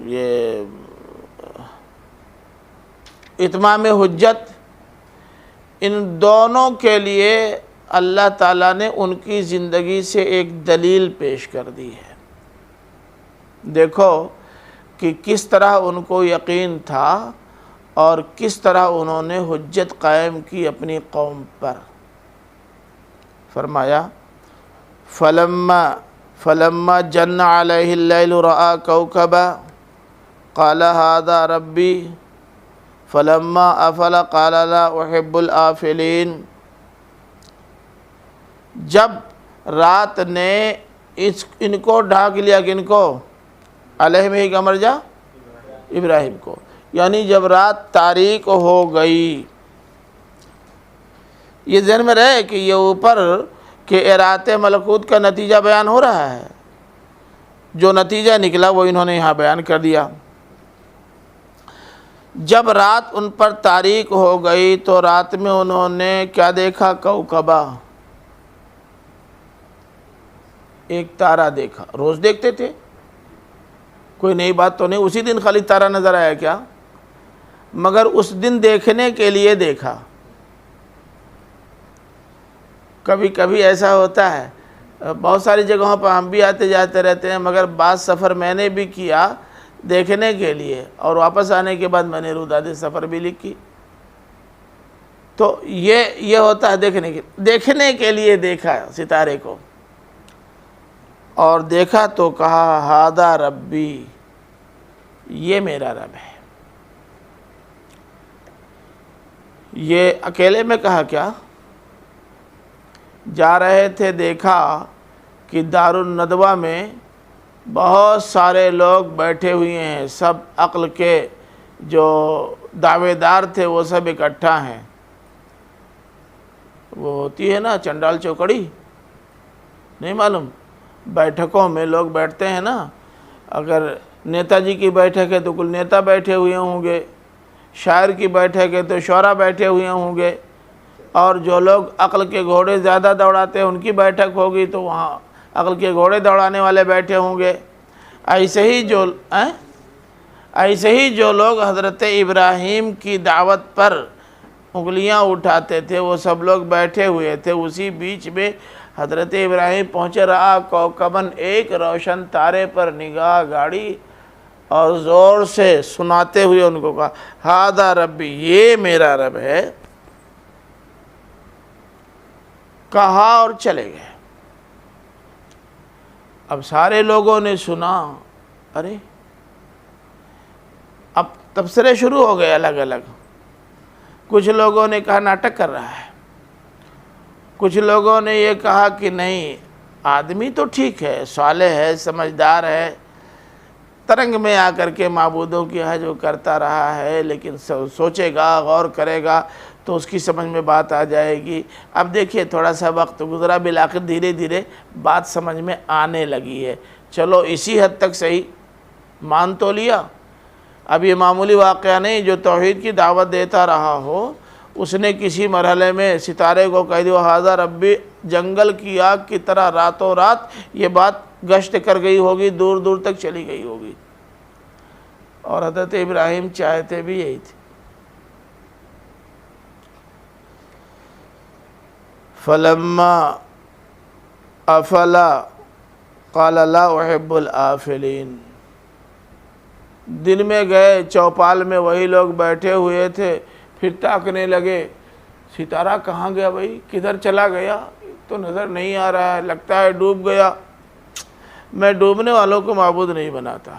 یہ اتمام حجت، ان دونوں کے لیے اللہ تعالیٰ نے ان کی زندگی سے ایک دلیل پیش کر دی ہے۔ دیکھو کہ کس طرح ان کو یقین تھا اور کس طرح انہوں نے حجت قائم کی اپنی قوم پر۔ فرمایا فلما جن علیہ اللیل رأى کوکبا قال ھذا ربی فلما افل قال لا احب الآفلین۔ جب رات نے ان کو ڈھانک لیا، کن کو؟ علیہ میں ہی کا مرجع ابراہیم کو، یعنی جب رات تاریک ہو گئی۔ یہ ذہن میں رہے کہ یہ اوپر کہ ارادہ ملکوت کا نتیجہ بیان ہو رہا ہے، جو نتیجہ نکلا وہ انہوں نے یہاں بیان کر دیا۔ جب رات ان پر تاریک ہو گئی تو رات میں انہوں نے کیا دیکھا؟ کوکبہ، ایک تارہ دیکھا۔ روز دیکھتے تھے، کوئی نئی بات تو نہیں، اسی دن خالی تارہ نظر آیا کیا؟ مگر اس دن دیکھنے کے لیے دیکھا۔ کبھی کبھی ایسا ہوتا ہے، بہت ساری جگہوں پر ہم بھی آتے جاتے رہتے ہیں، مگر بعض سفر میں نے بھی کیا دیکھنے کے لیے، اور واپس آنے کے بعد میں نے روداد سفر بھی لکھی۔ تو یہ ہوتا ہے دیکھنے کے لیے دیکھا ستارے کو، اور دیکھا تو کہا ھذا ربی، یہ میرا رب ہے۔ یہ اکیلے میں کہا کیا؟ جا رہے تھے، دیکھا کہ دار الندوہ میں بہت سارے لوگ بیٹھے ہوئے ہیں، سب عقل کے جو دعوے دار تھے وہ سب اکٹھا ہیں۔ وہ ہوتی ہے نا چنڈال چوکڑی، نہیں معلوم؟ بیٹھکوں میں لوگ بیٹھتے ہیں نا، اگر نیتا جی کی بیٹھک ہے تو کل نیتا بیٹھے ہوئے ہوں گے، شاعر کی بیٹھک ہے تو شعراء بیٹھے ہوئے ہوں گے، اور جو لوگ عقل کے گھوڑے زیادہ دوڑاتے ہیں ان کی بیٹھک ہوگی تو وہاں عقل کے گھوڑے دوڑانے والے بیٹھے ہوں گے۔ ایسے ہی جو لوگ حضرت ابراہیم کی دعوت پر انگلیاں اٹھاتے تھے وہ سب لوگ بیٹھے ہوئے تھے۔ اسی بیچ میں حضرت ابراہیم پہنچے، رہا کوکبن، ایک روشن تارے پر نگاہ گاڑی، اور زور سے سناتے ہوئے ان کو کہا ھذا ربی، یہ میرا رب ہے، کہا اور چلے گئے۔ اب سارے لوگوں نے سنا، ارے اب تبصرے شروع ہو گئے الگ الگ۔ کچھ لوگوں نے کہا ناٹک کر رہا ہے، کچھ لوگوں نے یہ کہا کہ نہیں، آدمی تو ٹھیک ہے، صالح ہے، سمجھدار ہے، ترنگ میں آ کر کے معبودوں کی حج وہ کرتا رہا ہے، لیکن سوچے گا، غور کرے گا تو اس کی سمجھ میں بات آ جائے گی۔ اب دیکھیے تھوڑا سا وقت گزرا، بالآخر دھیرے دھیرے بات سمجھ میں آنے لگی ہے، چلو اسی حد تک صحیح، مان تو لیا۔ اب یہ معمولی واقعہ نہیں، جو توحید کی دعوت دیتا رہا ہو اس نے کسی مرحلے میں ستارے کو کہہ دیا ھذا ربی، جنگل کی آگ کی طرح راتوں رات یہ بات گشت کر گئی ہوگی، دور دور تک چلی گئی ہوگی، اور حضرت ابراہیم چاہتے بھی یہی تھے۔ فلما افلا قال لا احب الآفلین۔ دن میں گئے، چوپال میں وہی لوگ بیٹھے ہوئے تھے، پھر تاکنے لگے ستارہ کہاں گیا بھائی، کدھر چلا گیا، تو نظر نہیں آ رہا ہے، لگتا ہے ڈوب گیا۔ میں ڈوبنے والوں کو معبود نہیں بناتا،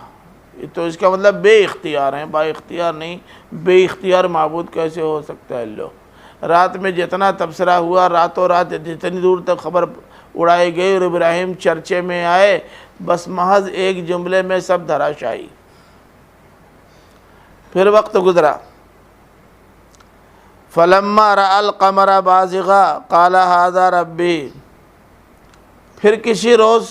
تو اس کا مطلب بے اختیار ہیں، با اختیار نہیں، بے اختیار معبود کیسے ہو سکتا ہے؟ لو رات میں جتنا تبصرہ ہوا، راتوں رات جتنی دور تک خبر اڑائی گئی اور ابراہیم چرچے میں آئے، بس محض ایک جملے میں سب دھراشائی۔ پھر وقت گزرا، فلما رأى القمر بازغا قال هذا ربی، پھر کسی روز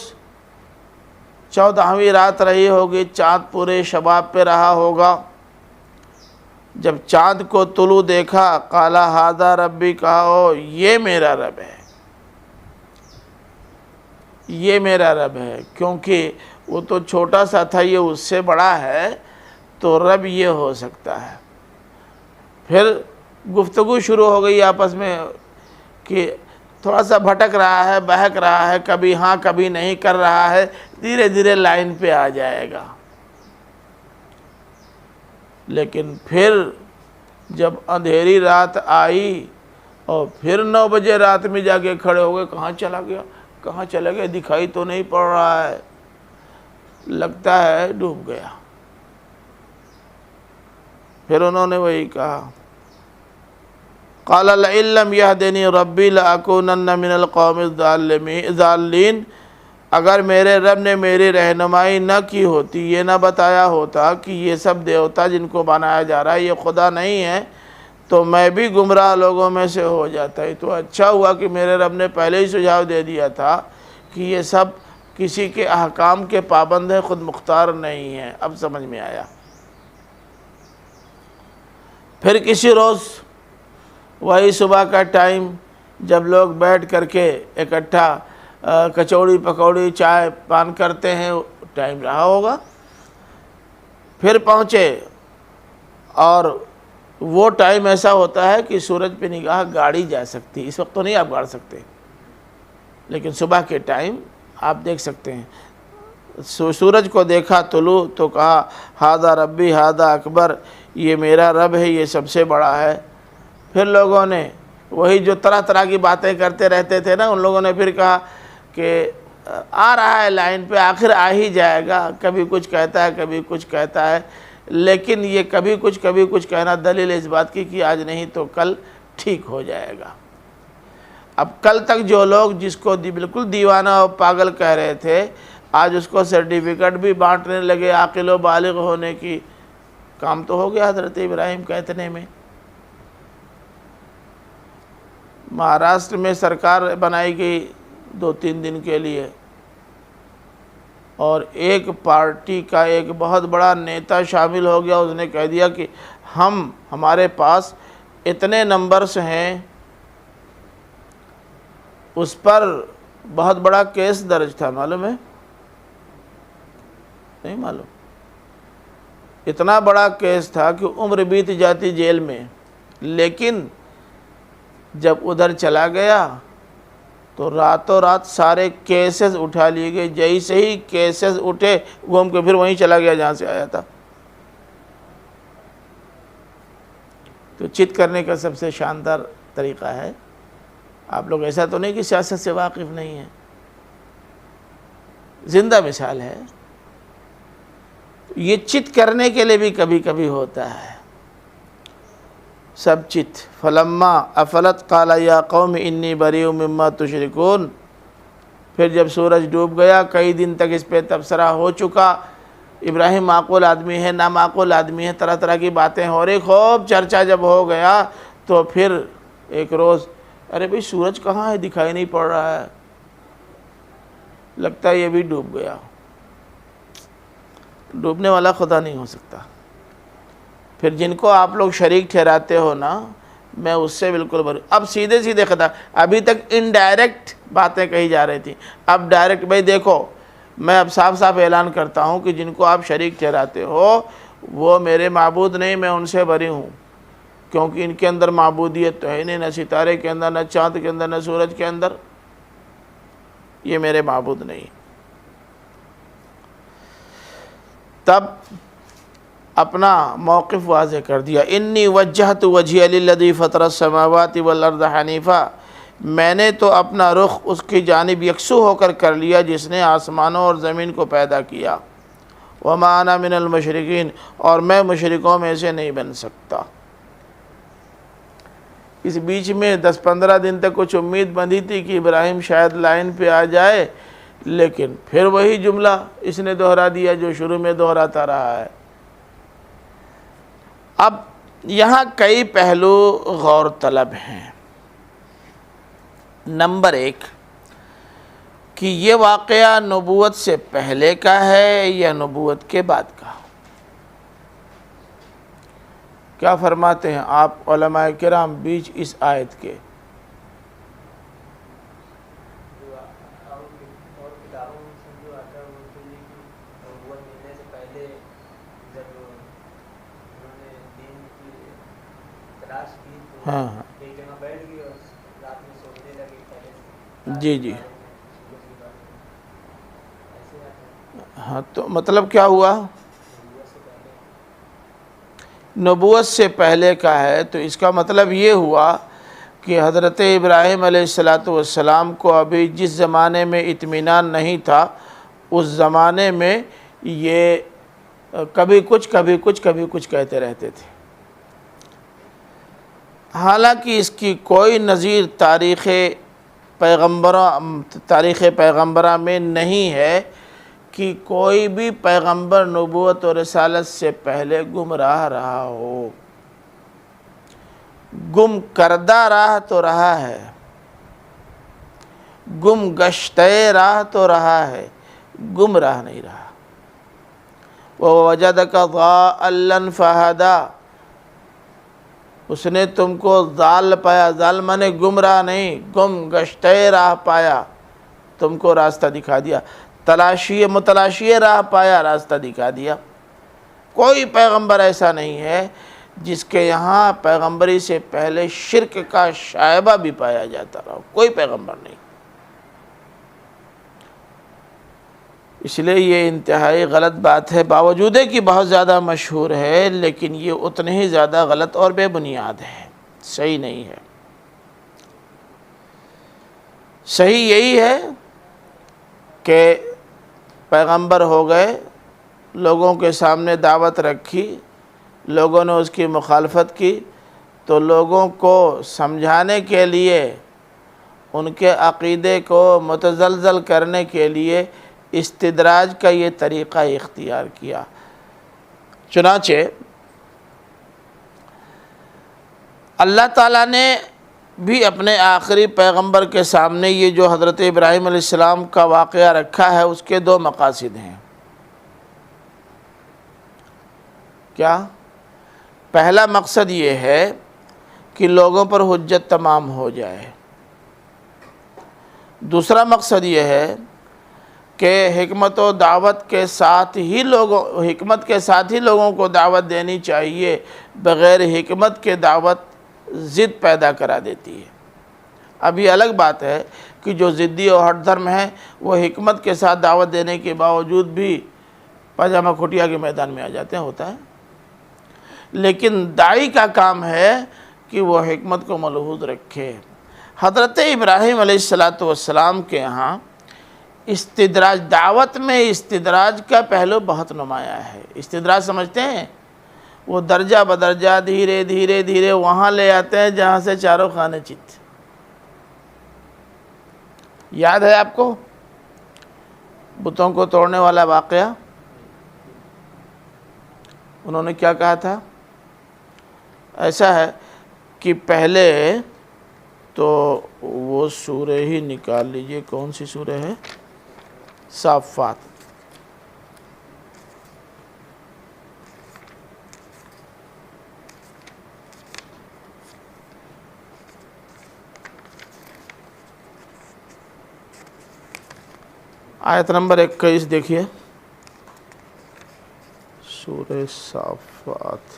14ویں رات رہی ہوگی، چاند پورے شباب پہ رہا ہوگا، جب چاند کو طلوع دیکھا قال هذا ربی، کہا او یہ میرا رب ہے، یہ میرا رب ہے، کیونکہ وہ تو چھوٹا سا تھا، یہ اس سے بڑا ہے تو رب یہ ہو سکتا ہے۔ پھر گفتگو شروع ہو گئی آپس میں کہ تھوڑا سا بھٹک رہا ہے، بہک رہا ہے، کبھی ہاں کبھی نہیں کر رہا ہے، دھیرے دھیرے لائن پہ آ جائے گا۔ لیکن پھر جب اندھیری رات آئی اور پھر 9 بجے رات میں جا کے کھڑے ہو گئے، کہاں چلا گیا، کہاں چلا گیا، دکھائی تو نہیں پڑ رہا ہے، لگتا ہے ڈوب گیا۔ پھر انہوں نے وہی کہا قال لئن لم يهدني ربي لأكونن من القوم الضالين، اگر میرے رب نے میری رہنمائی نہ کی ہوتی، یہ نہ بتایا ہوتا کہ یہ سب دیوتا جن کو بنایا جا رہا ہے یہ خدا نہیں ہے، تو میں بھی گمراہ لوگوں میں سے ہو جاتا ہے۔ تو اچھا ہوا کہ میرے رب نے پہلے ہی سجھاؤ دے دیا تھا کہ یہ سب کسی کے احکام کے پابند ہیں، خود مختار نہیں ہیں۔ اب سمجھ میں آیا۔ پھر کسی روز وہی صبح کا ٹائم جب لوگ بیٹھ کر کے اکٹھا کچوڑی پکوڑی چائے پان کرتے ہیں، ٹائم رہا ہوگا، پھر پہنچے، اور وہ ٹائم ایسا ہوتا ہے کہ سورج پہ نگاہ گاڑی جا سکتی، اس وقت تو نہیں آپ گاڑ سکتے، لیکن صبح کے ٹائم آپ دیکھ سکتے ہیں۔ سورج کو دیکھا طلوع تو کہا ہذا ربی ہذا اکبر، یہ میرا رب ہے، یہ سب سے بڑا ہے۔ پھر لوگوں نے وہی جو طرح طرح کی باتیں کرتے رہتے تھے نا، ان لوگوں نے پھر کہا کہ آ رہا ہے لائن پہ، آخر آ ہی جائے گا، کبھی کچھ کہتا ہے کبھی کچھ کہتا ہے، لیکن یہ کبھی کچھ کہنا دلیل اس بات کی کہ آج نہیں تو کل ٹھیک ہو جائے گا۔ اب کل تک جو لوگ جس کو بالکل دیوانہ اور پاگل کہہ رہے تھے، آج اس کو سرٹیفکیٹ بھی بانٹنے لگے عاقل و بالغ ہونے کی۔ کام تو ہو گیا حضرت ابراہیم کا اتنے میں۔ مہاراشٹر میں سرکار بنائی گئی 2-3 دن کے لیے، اور ایک پارٹی کا ایک بہت بڑا نیتا شامل ہو گیا، اس نے کہہ دیا کہ ہمارے پاس اتنے نمبرز ہیں، اس پر بہت بڑا کیس درج تھا، معلوم ہے؟ نہیں معلوم؟ اتنا بڑا کیس تھا کہ عمر بیت جاتی جیل میں، لیکن جب ادھر چلا گیا تو راتوں رات سارے کیسز اٹھا لیے گئے، جیسے ہی کیسز اٹھے گھوم کے پھر وہیں چلا گیا جہاں سے آیا تھا۔ تو چت کرنے کا سب سے شاندار طریقہ ہے، آپ لوگ ایسا تو نہیں کہ سیاست سے واقف نہیں ہیں، زندہ مثال ہے۔ یہ چت کرنے کے لیے بھی کبھی کبھی ہوتا ہے، سب چت۔ فلما افلت قال یا قوم انی بریء مما تشرکون، پھر جب سورج ڈوب گیا، کئی دن تک اس پہ تبصرہ ہو چکا، ابراہیم معقول آدمی ہے، نامعقول آدمی ہے، طرح طرح کی باتیں ہو رہی، خوب چرچا جب ہو گیا تو پھر ایک روز ارے بھئی سورج کہاں ہے، دکھائی نہیں پڑ رہا ہے، لگتا ہے یہ بھی ڈوب گیا۔ ڈوبنے والا خدا نہیں ہو سکتا۔ پھر جن کو آپ لوگ شریک ٹھہراتے ہو نا، میں اس سے بالکل بری۔ اب سیدھے سیدھے خطا، ابھی تک انڈائریکٹ باتیں کہی جا رہی تھیں، اب ڈائریکٹ۔ بھئی دیکھو، میں اب صاف صاف اعلان کرتا ہوں کہ جن کو آپ شریک ٹھہراتے ہو وہ میرے معبود نہیں، میں ان سے بری ہوں، کیونکہ ان کے اندر معبودیت تو ہے نہیں، نہ ستارے کے اندر، نہ چاند کے اندر، نہ سورج کے اندر، یہ میرے معبود نہیں۔ تب اپنا موقف واضح کر دیا، انی وجہت وجہی للذی فطر السماوات والارض حنیفا، میں نے تو اپنا رخ اس کی جانب یکسو ہو کر لیا جس نے آسمانوں اور زمین کو پیدا کیا، وما انا من المشرکین، اور میں مشرکوں میں سے نہیں بن سکتا۔ اس بیچ میں 10-15 دن تک کچھ امید بندھی تھی کہ ابراہیم شاید لائن پہ آ جائے، لیکن پھر وہی جملہ اس نے دہرا دیا جو شروع میں دہراتا رہا ہے۔ اب یہاں کئی پہلو غور طلب ہیں۔ نمبر 1 کہ یہ واقعہ نبوت سے پہلے کا ہے یا نبوت کے بعد کا؟ کیا فرماتے ہیں آپ علماء کرام بیچ اس آیت کے؟ اور کتابوں میں جو آتا ہے وہ تو یہ کہ نبوت ملنے سے پہلے جب انہوں نے دین کی تلاش کی تو ہاں ایک جگہ بیٹھ گئے اور رات میں سوچنے لگے پہلے سے جی جی نبوت کے بارے میں ایسے آتا ہے ہاں، تو مطلب کیا ہوا؟ نبوت سے پہلے نبوت سے پہلے کا ہے، تو اس کا مطلب یہ ہوا کہ حضرت ابراہیم علیہ السلام کو ابھی جس زمانے میں اطمینان نہیں تھا اس زمانے میں یہ کبھی کچھ کہتے رہتے تھے۔ حالانکہ اس کی کوئی نظیر تاریخ پیغمبرہ میں نہیں ہے کہ کوئی بھی پیغمبر نبوت اور رسالت سے پہلے گمراہ رہا ہو۔ گم کردہ راہ تو رہا ہے، گم گشتہ راہ تو رہا ہے، گمراہ نہیں رہا۔ وَوَجَدَكَ ضَالًّا فَهَدَىٰ، اس نے تم کو ضال پایا، ضال مانے گمراہ نہیں، گم گشتہ راہ پایا، تم کو راستہ دکھا دیا، متلاشی راہ پایا، راستہ دکھا دیا۔ کوئی پیغمبر ایسا نہیں ہے جس کے یہاں پیغمبری سے پہلے شرک کا شائبہ بھی پایا جاتا رہا، کوئی پیغمبر نہیں۔ اس لیے یہ انتہائی غلط بات ہے، باوجود ہے کہ بہت زیادہ مشہور ہے، لیکن یہ اتنے ہی زیادہ غلط اور بے بنیاد ہے، صحیح نہیں ہے۔ صحیح یہی ہے کہ پیغمبر ہو گئے، لوگوں کے سامنے دعوت رکھی، لوگوں نے اس کی مخالفت کی، تو لوگوں کو سمجھانے کے لیے، ان کے عقیدے کو متزلزل کرنے کے لیے استدراج کا یہ طریقہ اختیار کیا۔ چنانچہ اللہ تعالیٰ نے بھی اپنے آخری پیغمبر کے سامنے یہ جو حضرت ابراہیم علیہ السلام کا واقعہ رکھا ہے، اس کے 2 مقاصد ہیں۔ کیا؟ پہلا مقصد یہ ہے کہ لوگوں پر حجت تمام ہو جائے۔ دوسرا مقصد یہ ہے کہ حکمت و دعوت کے ساتھ ہی لوگوں کو دعوت دینی چاہیے، بغیر حکمت کے دعوت ضد پیدا کرا دیتی ہے۔ اب یہ الگ بات ہے کہ جو ضدی اور ہٹ دھرم ہیں وہ حکمت کے ساتھ دعوت دینے کے باوجود بھی پاجامہ کھٹیا کے میدان میں آ جاتے ہیں، ہوتا ہے۔ لیکن داعی کا کام ہے کہ وہ حکمت کو ملحوظ رکھے۔ حضرت ابراہیم علیہ السلام کے ہاں استدراج، دعوت میں استدراج کا پہلو بہت نمایاں ہے۔ استدراج سمجھتے ہیں؟ وہ درجہ بدرجہ دھیرے دھیرے دھیرے وہاں لے آتے ہیں جہاں سے چاروں خانے چت۔ یاد ہے آپ کو بتوں کو توڑنے والا واقعہ؟ انہوں نے کیا کہا تھا؟ ایسا ہے کہ پہلے تو وہ سورہ ہی نکال لیجئے، کون سی سورہ ہے؟ صافات۔ آیت نمبر 21 دیکھیے، سورہ صافات۔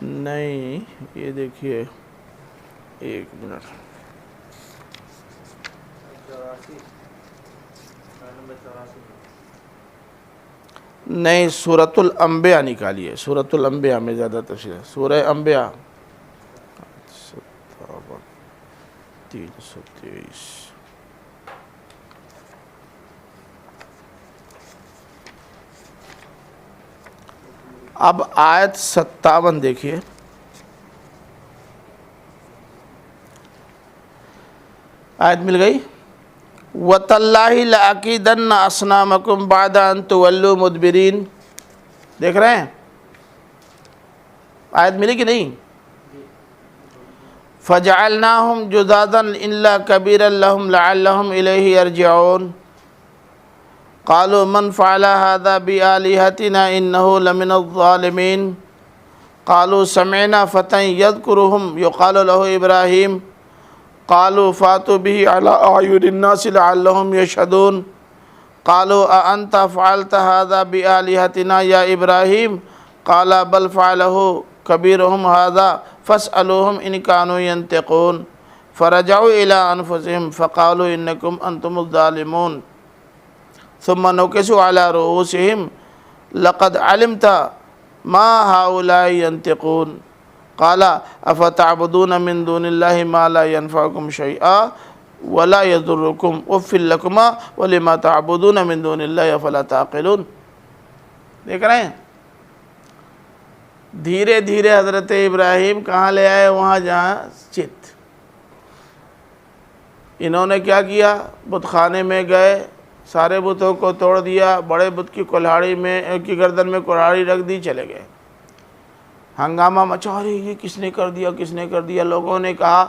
نہیں، یہ دیکھیے، ایک منٹ، 84 نمبر 84 نہیں، سورۃ الانبیاء نکالیے، سورۃ الانبیاء میں زیادہ تفصیل ہے، سورہ انبیاء 323۔ اب آیت 57 دیکھیے، آیت مل گئی؟ وَتَاللَّهِ لَأَكِيدَنَّ أَصْنَامَكُمْ بَعْدَ أَن تُوَلُّوا مُدْبِرِينَ، دیکھ رہے ہیں؟ آیت ملی کہ نہیں؟ فَجَعَلْنَاهُمْ جُذَاذًا إِلَّا كَبِيرًا لَهُمْ لَعَلَّهُمْ إِلَيْهِ يَرْجِعُونَ قَالُوا مَنْ فَعَلَ هَذَا بِآلِهَتِنَا إِنَّهُ لَمِنَ الظَّالِمِينَ قَالُوا سَمِعْنَا فَتًى يَذْكُرُهُمْ يُقَالُ لَهُ إِبْرَاهِيمُ قَالُوا فَأْتُوا بِهِ عَلَىٰ أَعْيُنِ النَّاسِ لَعَلَّهُمْ يَشْهَدُونَ قَالُوا أَأَنْتَ فَعَلْتَ هَذَا بِآلِهَتِنَا يَا إِبْرَاهِيمُ قَالَ بَلْ فَعَلَهُ كَبِيرُهُمْ هَذَا فَاسْأَلُوهُمْ إِنْ كَانُوا يَنْطِقُونَ فَرَجَعُوا إِلَىٰ أَنفُسِهِمْ فَقَالُوا إِنَّكُمْ أَنْتُمُ الظَّالِمُونَ ثُمَّ نُكِسُوا عَلَىٰ رُءُوسِهِمْ لَقَدْ عَلِمْتَ مَا هَؤُلَاءِ يَنْطِقُونَ قَالَ أَفَتَعْبُدُونَ مِن دُونِ اللَّهِ مَا لَا يَنْفَعُكُمْ شَيْئًا وَلَا يَضُرُّكُمْ أُفٍّ لَكُمَا وَلِمَا تَعْبُدُونَ مِن دُونِ اللَّهِ أَفَلَا تَعْقِلُونَ۔ دیکھ رہے ہیں؟ دھیرے دھیرے حضرت ابراہیم کہاں لے آئے؟ وہاں جہاں چت۔ انہوں نے کیا کیا؟ بت خانے میں گئے، سارے بتوں کو توڑ دیا، بڑے بت کی کلہاڑی میں کی گردن میں کلہاڑی رکھ دی، چلے گئے۔ ہنگامہ مچا رہی، یہ کس نے کر دیا، کس نے کر دیا؟ لوگوں نے کہا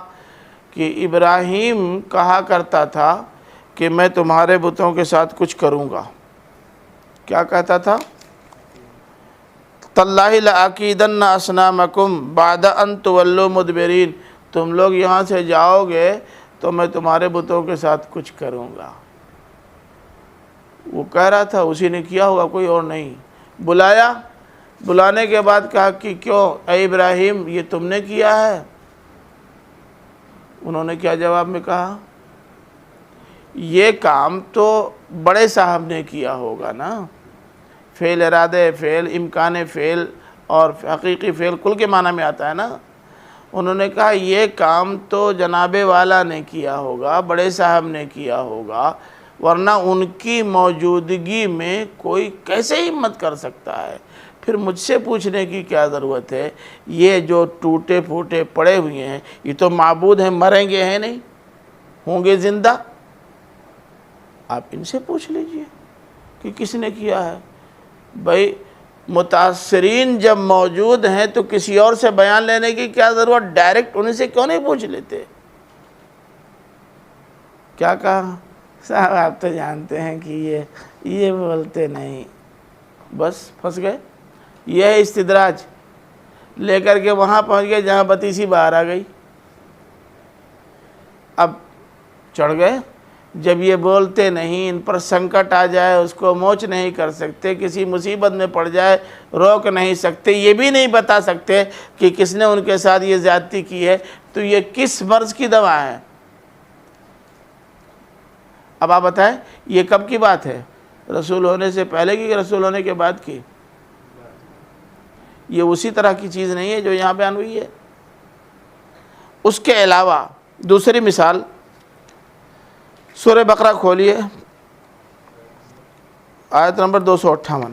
کہ ابراہیم کہا کرتا تھا کہ میں تمہارے بتوں کے ساتھ کچھ کروں گا۔ کیا کہتا تھا؟ تَاللَّهِ لَأَكِيدَنَّ أَصْنَامَكُمْ بَعْدَ أَن تُوَلُّوا مُدْبِرِينَ، تم لوگ یہاں سے جاؤ گے تو میں تمہارے بتوں کے ساتھ کچھ کروں گا۔ وہ کہہ رہا تھا، اسی نے کیا ہوگا، کوئی اور نہیں۔ بلایا، بلانے کے بعد کہا کہ کیوں اے ابراہیم یہ تم نے کیا ہے؟ انہوں نے کیا جواب میں کہا؟ یہ کام تو بڑے صاحب نے کیا ہوگا نا۔ فعل ارادے فعل، امکان فعل اور حقیقی فعل کل کے معنی میں آتا ہے نا۔ انہوں نے کہا یہ کام تو جناب والا نے کیا ہوگا، بڑے صاحب نے کیا ہوگا، ورنہ ان کی موجودگی میں کوئی کیسے ہمت کر سکتا ہے؟ پھر مجھ سے پوچھنے کی کیا ضرورت ہے؟ یہ جو ٹوٹے پھوٹے پڑے ہوئے ہیں یہ تو معبود ہیں، مریں گے ہیں نہیں، ہوں گے زندہ۔ آپ ان سے پوچھ لیجئے کہ کس نے کیا ہے۔ بھائی متاثرین جب موجود ہیں تو کسی اور سے بیان لینے کی کیا ضرورت؟ ڈائریکٹ انہیں سے کیوں نہیں پوچھ لیتے؟ کیا کہا؟ صاحب آپ تو جانتے ہیں کہ یہ بولتے نہیں، بس پھنس گئے۔ یہ ہے استدراج، لے کر کے وہاں پہنچ گئے جہاں بتیسی باہر آ گئی۔ اب چڑھ گئے، جب یہ بولتے نہیں، ان پر سنکٹ آ جائے اس کو موچ نہیں کر سکتے، کسی مصیبت میں پڑ جائے روک نہیں سکتے، یہ بھی نہیں بتا سکتے کہ کس نے ان کے ساتھ یہ زیادتی کی ہے، تو یہ کس مرض کی دوا ہے؟ اب آپ بتائیں یہ کب کی بات ہے؟ رسول ہونے سے پہلے کی کہ رسول ہونے کے بعد کی؟ یہ اسی طرح کی چیز نہیں ہے جو یہاں بیان ہوئی ہے۔ اس کے علاوہ دوسری مثال، سورہ بقرہ کھولیے، آیت نمبر 258۔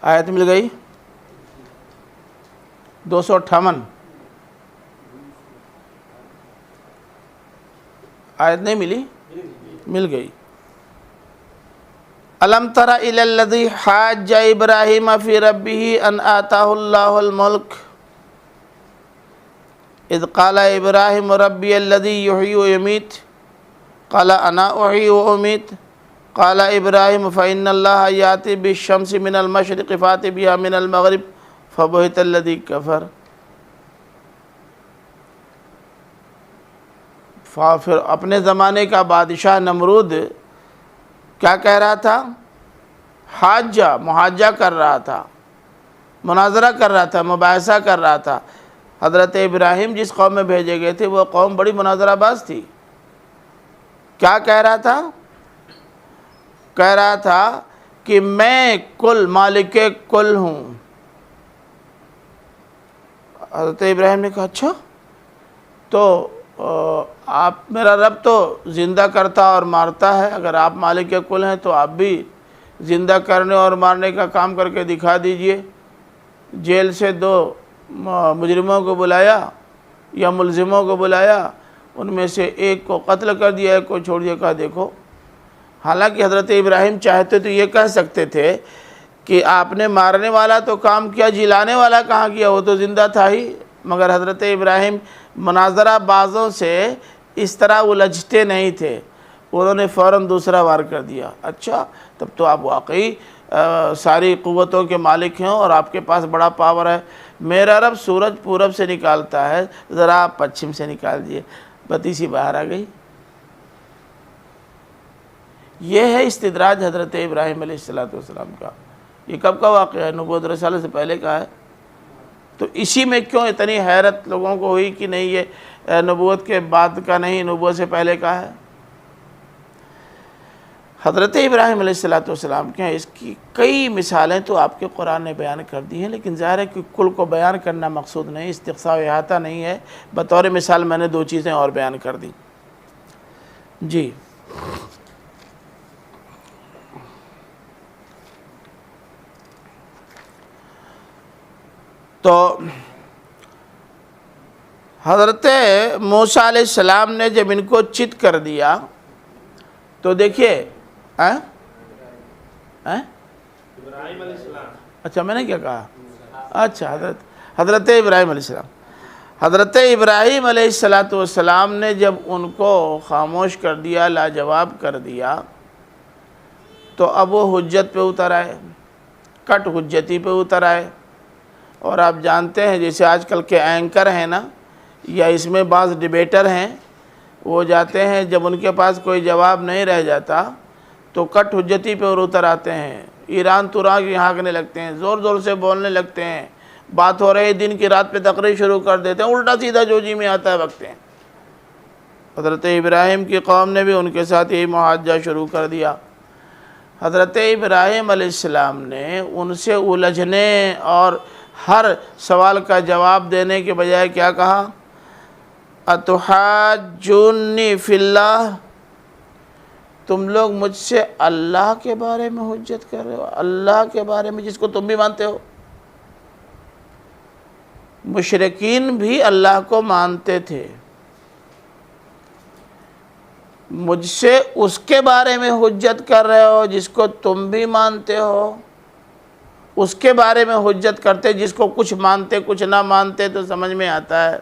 آیت مل گئی 258۔ آیت نہیں ملی؟ مل گئی۔ الم تر الی الذی حاج ابراہیم فی ربہ ان آتاہ اللہ الملک اذ قال ابراہیم ربی الذی یحیی و یمیت قال انا احیی و امیت قال ابراہیم فإن اللہ یأتی بالشمس من المشرق فأت بها من المغرب فبہت الذی کفر۔ پھر اپنے زمانے کا بادشاہ نمرود کیا کہہ رہا تھا؟ حاجہ، محاجہ کر رہا تھا، مناظرہ کر رہا تھا، مباحثہ کر رہا تھا۔ حضرت ابراہیم جس قوم میں بھیجے گئے تھے وہ قوم بڑی مناظرہ باز تھی۔ کیا کہہ رہا تھا؟ کہہ رہا تھا کہ کہ میں کل مالک کل ہوں۔ حضرت ابراہیم نے کہا اچھا تو آپ، میرا رب تو زندہ کرتا اور مارتا ہے، اگر آپ مالک کل ہیں تو آپ بھی زندہ کرنے اور مارنے کا کام کر کے دکھا دیجئے۔ جیل سے 2 مجرموں کو بلایا یا ملزموں کو بلایا، ان میں سے ایک کو قتل کر دیا، ایک کو چھوڑ دیا، کہا دیکھو۔ حالانکہ حضرت ابراہیم چاہتے تو یہ کہہ سکتے تھے کہ آپ نے مارنے والا تو کام کیا، جلانے والا کہاں کیا، وہ تو زندہ تھا ہی، مگر حضرت ابراہیم مناظرہ بازوں سے اس طرح الجھتے نہیں تھے، انہوں نے فوراً دوسرا وار کر دیا۔ اچھا تب تو آپ واقعی ساری قوتوں کے مالک ہیں اور آپ کے پاس بڑا پاور ہے۔ میرا رب سورج پورب سے نکالتا ہے، ذرا آپ پچھم سے نکال دیے، بتی سی باہر آ گئی۔ یہ ہے استدراج حضرت ابراہیم علیہ السلام کا۔ یہ کب کا واقعہ ہے؟ نبوت رسالت سے پہلے کا ہے۔ تو اسی میں کیوں اتنی حیرت لوگوں کو ہوئی کہ نہیں یہ نبوت کے بعد کا نہیں، نبوت سے پہلے کا ہے۔ حضرت ابراہیم علیہ السلام کے ہیں، اس کی کئی مثالیں تو آپ کے قرآن نے بیان کر دی ہیں، لیکن ظاہر ہے کہ کل کو بیان کرنا مقصود نہیں، استقصاء و احاطہ نہیں ہے، بطور مثال میں نے 2 چیزیں اور بیان کر دی۔ جی تو حضرت موسیٰ علیہ السلام نے جب ان کو چت کر دیا تو دیکھیے ابراہیم علیہ السلام، اچھا میں نے کیا کہا؟ اچھا حضرت ابراہیم علیہ السلام، حضرت ابراہیم علیہ السلام نے جب ان کو خاموش کر دیا، لاجواب کر دیا، تو اب وہ حجت پہ اتر آئے، کٹ حجتی پہ اتر آئے۔ اور آپ جانتے ہیں جیسے آج کل کے اینکر ہیں نا، یا اس میں بعض ڈیبیٹر ہیں، وہ جاتے ہیں جب ان کے پاس کوئی جواب نہیں رہ جاتا تو کٹ حجتی پہ اتر آتے ہیں، ایران توران کی ہانکنے لگتے ہیں، زور زور سے بولنے لگتے ہیں، بات ہو رہی دن کی رات پہ تقریر شروع کر دیتے ہیں، الٹا سیدھا جو جی میں آتا ہے بکتے ہیں۔ حضرت ابراہیم کی قوم نے بھی ان کے ساتھ یہی محاجہ شروع کر دیا۔ حضرت ابراہیم علیہ السلام نے ان سے الجھنے اور ہر سوال کا جواب دینے کے بجائے کیا کہا؟ اتحاجونی فی اللہ، تم لوگ مجھ سے اللہ کے بارے میں حجت کر رہے ہو، اللہ کے بارے میں جس کو تم بھی مانتے ہو۔ مشرکین بھی اللہ کو مانتے تھے، مجھ سے اس کے بارے میں حجت کر رہے ہو جس کو تم بھی مانتے ہو، اس کے بارے میں حجت کرتے جس کو کچھ مانتے کچھ نہ مانتے تو سمجھ میں آتا ہے،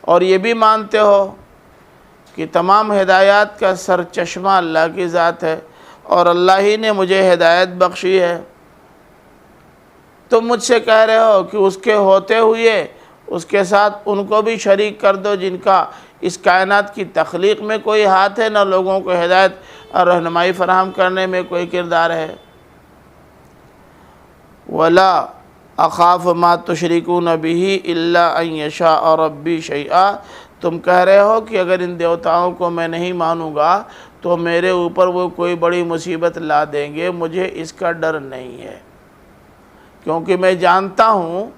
اور یہ بھی مانتے ہو کہ تمام ہدایات کا سر چشمہ اللہ کی ذات ہے اور اللہ ہی نے مجھے ہدایت بخشی ہے۔ تم مجھ سے کہہ رہے ہو کہ اس کے ہوتے ہوئے اس کے ساتھ ان کو بھی شریک کر دو جن کا اس کائنات کی تخلیق میں کوئی ہاتھ ہے، نہ لوگوں کو ہدایت اور رہنمائی فراہم کرنے میں کوئی کردار ہے۔ وَلَا اخاف ما تشرکون بہ الا ان یشاء ربی شیئا، تم کہہ رہے ہو کہ اگر ان دیوتاؤں کو میں نہیں مانوں گا تو میرے اوپر وہ کوئی بڑی مصیبت لا دیں گے، مجھے اس کا ڈر نہیں ہے، کیونکہ میں جانتا ہوں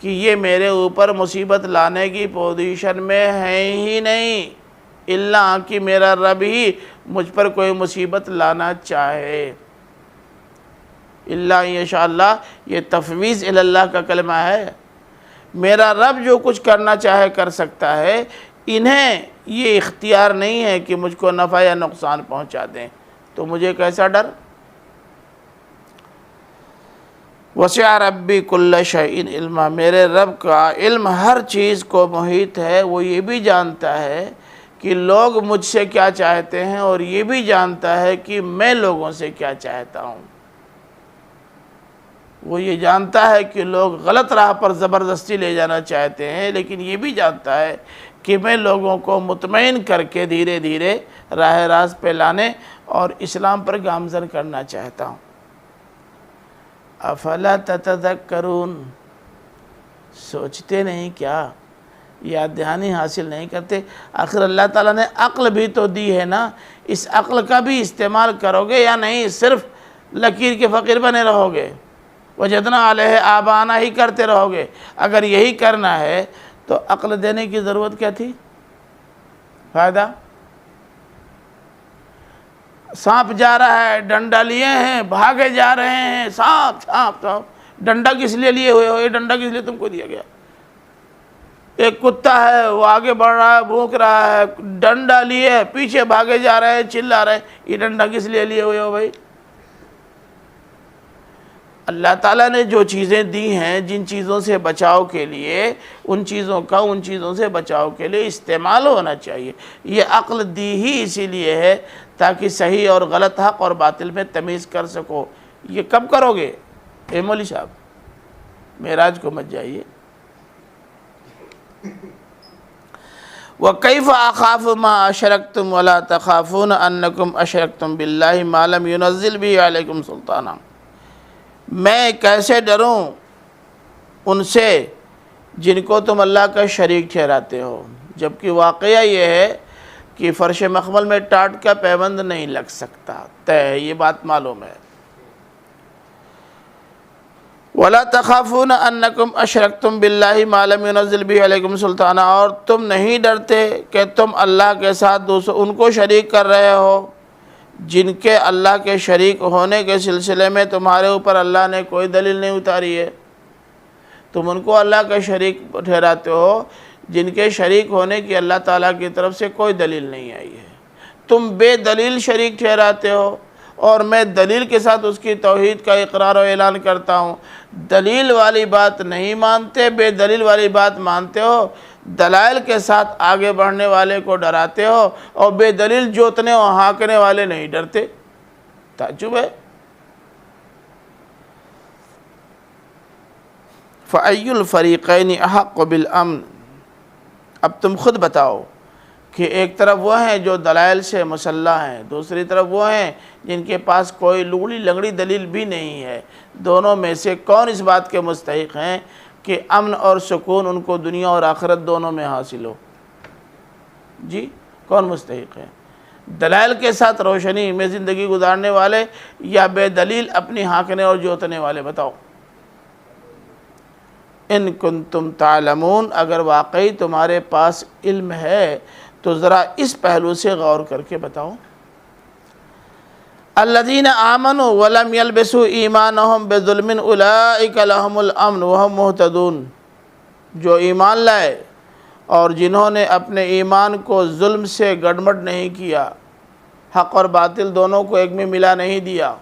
کہ یہ میرے اوپر مصیبت لانے کی پوزیشن میں ہے ہی نہیں، الا کہ میرا رب ہی مجھ پر کوئی مصیبت لانا چاہے۔ اللہ انشاء اللہ یہ تفویض اللہ کا کلمہ ہے، میرا رب جو کچھ کرنا چاہے کر سکتا ہے، انہیں یہ اختیار نہیں ہے کہ مجھ کو نفع یا نقصان پہنچا دیں، تو مجھے کیسا ڈر؟ وسع ربی کل شیء علما، میرے رب کا علم ہر چیز کو محیط ہے، وہ یہ بھی جانتا ہے کہ لوگ مجھ سے کیا چاہتے ہیں اور یہ بھی جانتا ہے کہ میں لوگوں سے کیا چاہتا ہوں۔ وہ یہ جانتا ہے کہ لوگ غلط راہ پر زبردستی لے جانا چاہتے ہیں، لیکن یہ بھی جانتا ہے کہ میں لوگوں کو مطمئن کر کے دھیرے دھیرے راہ راست پہ لانے اور اسلام پر گامزن کرنا چاہتا ہوں۔ افلا تتذکرون، سوچتے نہیں کیا، یاد دہانی حاصل نہیں کرتے؟ آخر اللہ تعالیٰ نے عقل بھی تو دی ہے نا، اس عقل کا بھی استعمال کرو گے یا نہیں؟ صرف لکیر کے فقیر بنے رہو گے، وجدنا علیہ آبانا ہی کرتے رہو گے۔ اگر یہی کرنا ہے تو عقل دینے کی ضرورت کیا تھی؟ فائدہ؟ سانپ جا رہا ہے، ڈنڈا لیے ہیں، بھاگے جا رہے ہیں، سانپ سانپ سانپ، ڈنڈا کس لیے لیے ہوئے ہو؟ یہ ڈنڈا کس لیے تم کو دیا گیا؟ ایک کتا ہے، وہ آگے بڑھ رہا ہے، بھونک رہا ہے، ڈنڈا لیے پیچھے بھاگے جا رہے ہیں، چلا رہے ہیں، یہ ڈنڈا کس لیے لیے ہوئے ہو بھائی؟ اللہ تعالیٰ نے جو چیزیں دی ہیں جن چیزوں سے بچاؤ کے لیے، ان چیزوں کا ان چیزوں سے بچاؤ کے لیے استعمال ہونا چاہیے۔ یہ عقل دی ہی اسی لیے ہے تاکہ صحیح اور غلط، حق اور باطل میں تمیز کر سکو۔ یہ کب کرو گے؟ اے مولوی صاحب معراج کو مت جائیے۔ وَكَيْفَ أَخَافُ مَا أَشْرَكْتُمْ وَلَا تَخَافُونَ أَنَّكُمْ أَشْرَكْتُمْ بِاللَّهِ مَا لَمْ يُنَزِّلْ بِهِ عَلَيْكُمْ سُلْطَانًا۔ میں کیسے ڈروں ان سے جن کو تم اللہ کا شریک ٹھہراتے ہو، جبکہ واقعہ یہ ہے کہ فرش مخمل میں ٹاٹ کا پیوند نہیں لگ سکتا، طے ہے، یہ بات معلوم ہے۔ وَلَا تَخَافُونَ أَنَّكُمْ أَشْرَكْتُمْ بِاللَّهِ مَا لَمْ يُنَزِّلْ بِهِ عَلَيْكُمْ سُلْطَانًا، اور تم نہیں ڈرتے کہ تم اللہ کے ساتھ ان کو شریک کر رہے ہو جن کے اللہ کے شریک ہونے کے سلسلے میں تمہارے اوپر اللہ نے کوئی دلیل نہیں اتاری ہے۔ تم ان کو اللہ کا شریک ٹھہراتے ہو جن کے شریک ہونے کی اللہ تعالیٰ کی طرف سے کوئی دلیل نہیں آئی ہے۔ تم بے دلیل شریک ٹھہراتے ہو، اور میں دلیل کے ساتھ اس کی توحید کا اقرار و اعلان کرتا ہوں۔ دلیل والی بات نہیں مانتے، بے دلیل والی بات مانتے ہو، دلائل کے ساتھ آگے بڑھنے والے کو ڈراتے ہو، اور بے دلیل جوتنے اور ہانکنے والے نہیں ڈرتے۔ تعجب ہے۔ فَأَيُّ الْفَرِيقَيْنِ أَحَقُّ بِالْأَمْنِ، اب تم خود بتاؤ کہ ایک طرف وہ ہیں جو دلائل سے مسلح ہیں، دوسری طرف وہ ہیں جن کے پاس کوئی لوڑی لنگڑی دلیل بھی نہیں ہے۔ دونوں میں سے کون اس بات کے مستحق ہیں کہ امن اور سکون ان کو دنیا اور آخرت دونوں میں حاصل ہو؟ جی کون مستحق ہے؟ دلائل کے ساتھ روشنی میں زندگی گزارنے والے یا بے دلیل اپنی ہانکنے اور جوتنے والے؟ بتاؤ۔ ان کنتم تعلمون، اگر واقعی تمہارے پاس علم ہے تو ذرا اس پہلو سے غور کر کے بتاؤ۔ الذین آمنوا ولم یلبسوا ایمانہم بظلم اولئک لہم الامن وہم مہتدون، جو ایمان لائے اور جنہوں نے اپنے ایمان کو ظلم سے گڑمٹ نہیں کیا، حق اور باطل دونوں کو ایک میں ملا نہیں دیا،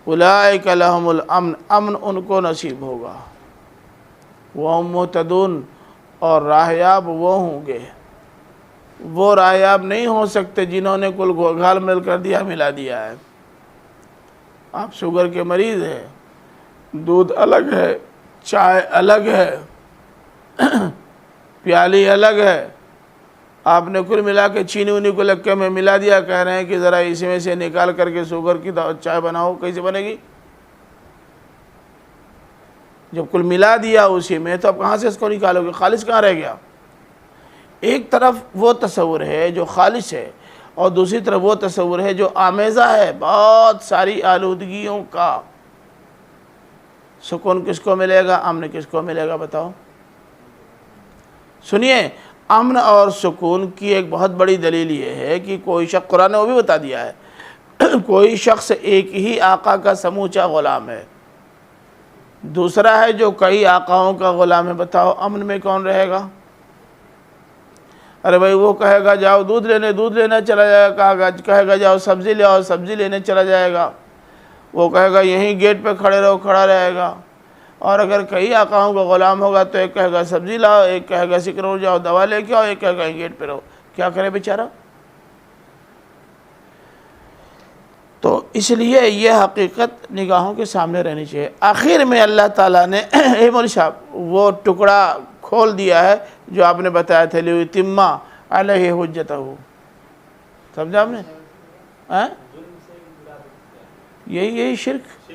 اولئک لہم الامن، امن ان کو نصیب ہوگا، وہم مہتدون، اور راہیاب وہ ہوں گے۔ وہ راہیاب نہیں ہو سکتے جنہوں نے کل گھال مل کر دیا ملا دیا ہے۔ آپ شوگر کے مریض ہیں، دودھ الگ ہے، چائے الگ ہے، پیالی الگ ہے، آپ نے کل ملا کے چینی ونی کو لگ کے میں ملا دیا، کہہ رہے ہیں کہ ذرا اسی میں سے نکال کر کے شوگر کی چائے بناؤ، کیسے بنے گی؟ جب کل ملا دیا اسی میں تو اب کہاں سے اس کو نکالو گے؟ خالص کہاں رہ گیا؟ ایک طرف وہ تصور ہے جو خالص ہے، اور دوسری طرف وہ تصور ہے جو آمیزہ ہے بہت ساری آلودگیوں کا۔ سکون کس کو ملے گا؟ امن کس کو ملے گا؟ بتاؤ۔ سنیے، امن اور سکون کی ایک بہت بڑی دلیل یہ ہے کہ کوئی شخص، قرآن نے وہ بھی بتا دیا ہے، کوئی شخص ایک ہی آقا کا سموچا غلام ہے، دوسرا ہے جو کئی آقاؤں کا غلام ہے۔ بتاؤ امن میں کون رہے گا؟ ارے بھائی وہ کہے گا جاؤ دودھ لینے چلا جائے گا، کہے گا جاؤ سبزی لے آؤ، سبزی لینے چلا جائے گا، وہ کہے گا یہیں گیٹ پہ کھڑے رہو، کھڑا رہے گا۔ اور اگر کئی آقاؤں کا غلام ہوگا تو ایک کہے گا سبزی لاؤ، ایک کہے گا سکرور جاؤ دوا لے کے آؤ، ایک کہے گا گیٹ پہ رہو۔ کیا کرے بیچارہ؟ تو اس لیے یہ حقیقت نگاہوں کے سامنے رہنی چاہیے۔ آخر میں اللہ تعالیٰ نے اے مولوی صاحب وہ ٹکڑا کھول دیا ہے جو آپ نے بتایا تھا، لِيُتِمَّ عَلَيْهِ حُجَّتَهُ، سمجھا آپ نے؟ یہی شرک،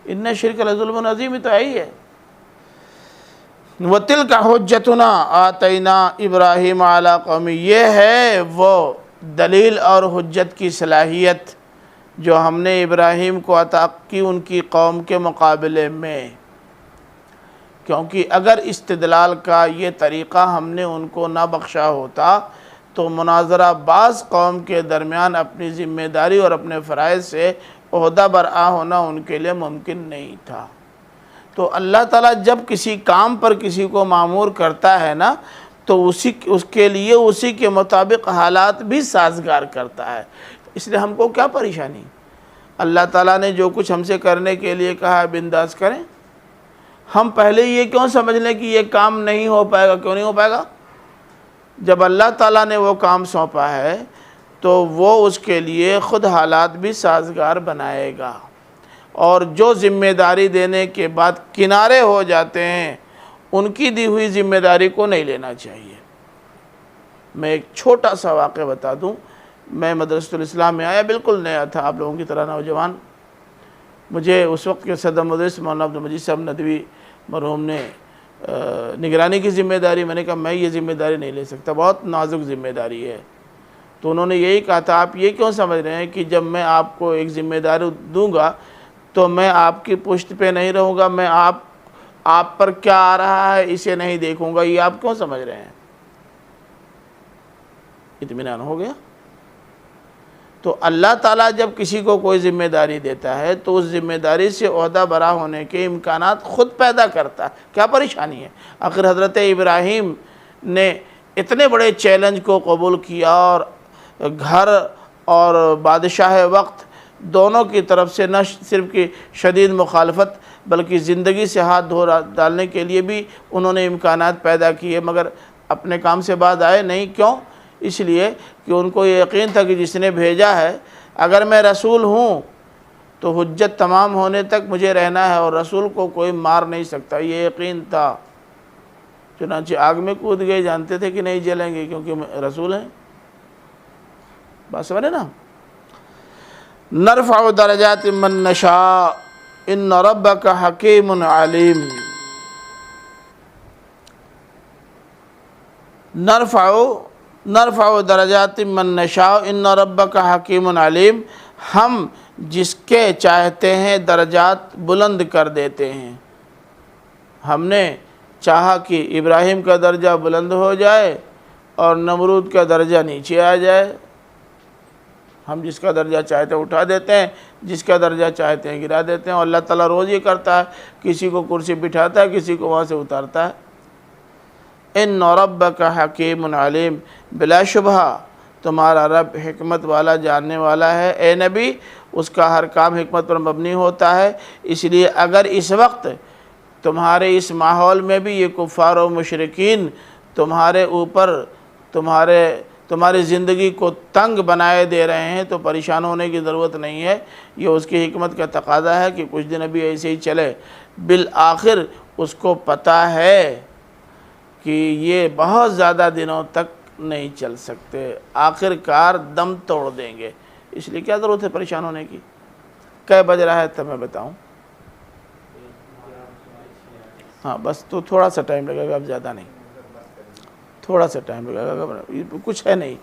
ان شرک لظلم عظیم، تو ہے ہی ہے۔ وَتِلْكَ حُجَّتُنَا آتَيْنَا إِبْرَاهِيمَ عَلَىٰ قَوْمِهِ، یہ ہے وہ دلیل اور حجت کی صلاحیت جو ہم نے ابراہیم کو عطا کی ان کی قوم کے مقابلے میں، کیونکہ اگر استدلال کا یہ طریقہ ہم نے ان کو نہ بخشا ہوتا تو مناظرہ بعض قوم کے درمیان اپنی ذمہ داری اور اپنے فرائض سے عہدہ برآ ہونا ان کے لیے ممکن نہیں تھا۔ تو اللہ تعالیٰ جب کسی کام پر کسی کو مامور کرتا ہے نا تو اس کے لیے اسی کے مطابق حالات بھی سازگار کرتا ہے۔ اس لیے ہم کو کیا پریشانی؟ اللہ تعالیٰ نے جو کچھ ہم سے کرنے کے لیے کہا ہے بنداز کریں۔ ہم پہلے یہ کیوں سمجھ لیں کہ یہ کام نہیں ہو پائے گا؟ کیوں نہیں ہو پائے گا؟ جب اللہ تعالیٰ نے وہ کام سونپا ہے تو وہ اس کے لیے خود حالات بھی سازگار بنائے گا، اور جو ذمہ داری دینے کے بعد کنارے ہو جاتے ہیں ان کی دی ہوئی ذمہ داری کو نہیں لینا چاہیے۔ میں ایک چھوٹا سا واقعہ بتا دوں۔ میں مدرسۃ الاسلام میں آیا، بالکل نیا تھا، آپ لوگوں کی طرح نوجوان۔ مجھے اس وقت کے صدر مدرس مولانا عبدالمجید صاحب ندوی مرحوم نے نگرانی کی ذمہ داری، میں نے کہا میں یہ ذمہ داری نہیں لے سکتا، بہت نازک ذمہ داری ہے۔ تو انہوں نے یہی کہا تھا آپ یہ کیوں سمجھ رہے ہیں کہ جب میں آپ کو ایک ذمہ داری دوں گا تو میں آپ کی پشت پہ نہیں رہوں گا، میں آپ پر کیا آ رہا ہے اسے نہیں دیکھوں گا، یہ آپ کیوں سمجھ رہے ہیں؟ اطمینان ہو گیا؟ تو اللہ تعالیٰ جب کسی کو کوئی ذمہ داری دیتا ہے تو اس ذمہ داری سے عہدہ برا ہونے کے امکانات خود پیدا کرتا ہے۔ کیا پریشانی ہے؟ آخر حضرت ابراہیم نے اتنے بڑے چیلنج کو قبول کیا، اور گھر اور بادشاہ وقت دونوں کی طرف سے نہ صرف کی شدید مخالفت بلکہ زندگی سے ہاتھ دھو ڈالنے کے لیے بھی انہوں نے امکانات پیدا کیے، مگر اپنے کام سے بعد آئے نہیں۔ کیوں؟ اس لیے کہ ان کو یہ یقین تھا کہ جس نے بھیجا ہے، اگر میں رسول ہوں تو حجت تمام ہونے تک مجھے رہنا ہے، اور رسول کو کوئی مار نہیں سکتا، یہ یقین تھا۔ چنانچہ آگ میں کود گئے، جانتے تھے کہ نہیں جلیں گے کیونکہ رسول ہیں۔ بات سمجھے نا؟ نرفع درجات من نشاء ان ربک حکیم علیم۔ نرفع درجات من نشاء ان ربک حکیم علیم، ہم جس کے چاہتے ہیں درجات بلند کر دیتے ہیں۔ ہم نے چاہا کہ ابراہیم کا درجہ بلند ہو جائے اور نمرود کا درجہ نیچے آ جائے۔ ہم جس کا درجہ چاہتے ہیں اٹھا دیتے ہیں، جس کا درجہ چاہتے ہیں گرا دیتے ہیں، اور اللہ تعالیٰ روز یہ کرتا ہے، کسی کو کرسی بٹھاتا ہے، کسی کو وہاں سے اتارتا ہے۔ ان ربک حکیم علیم، بلا شبہ تمہارا رب حکمت والا جاننے والا ہے۔ اے نبی، اس کا ہر کام حکمت پر مبنی ہوتا ہے۔ اس لیے اگر اس وقت تمہارے اس ماحول میں بھی یہ کفار و مشرکین تمہارے اوپر تمہاری زندگی کو تنگ بنائے دے رہے ہیں تو پریشان ہونے کی ضرورت نہیں ہے۔ یہ اس کی حکمت کا تقاضا ہے کہ کچھ دن ابھی ایسے ہی چلے۔ بالآخر اس کو پتہ ہے کہ یہ بہت زیادہ دنوں تک نہیں چل سکتے، آخر کار دم توڑ دیں گے۔ اس لیے کیا ضرورت ہے پریشان ہونے کی؟ کیا بج رہا ہے تب میں بتاؤں؟ ہاں بس، تو تھوڑا سا ٹائم لگے گا، اب زیادہ نہیں، تھوڑا سا ٹائم لگے گا، کچھ ہے نہیں،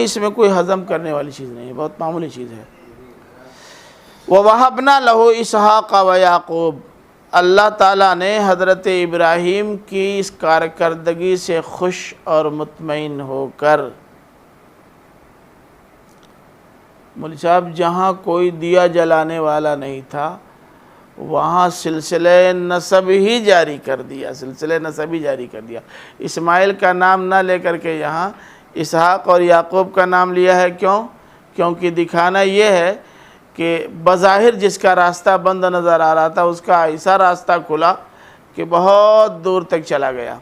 اس میں کوئی ہضم کرنے والی چیز نہیں ہے، بہت معمولی چیز ہے۔ وَوَهَبْنَا لَهُ إِسْحَاقَ وَيَعْقُوبَ، اللہ تعالیٰ نے حضرت ابراہیم کی اس کارکردگی سے خوش اور مطمئن ہو کر، مولوی صاحب جہاں کوئی دیا جلانے والا نہیں تھا وہاں سلسلہ نسب ہی جاری کر دیا، اسماعیل کا نام نہ لے کر کے یہاں اسحاق اور یعقوب کا نام لیا ہے۔ کیونکہ دکھانا یہ ہے کہ بظاہر جس کا راستہ بند نظر آ رہا تھا اس کا ایسا راستہ کھلا کہ بہت دور تک چلا گیا۔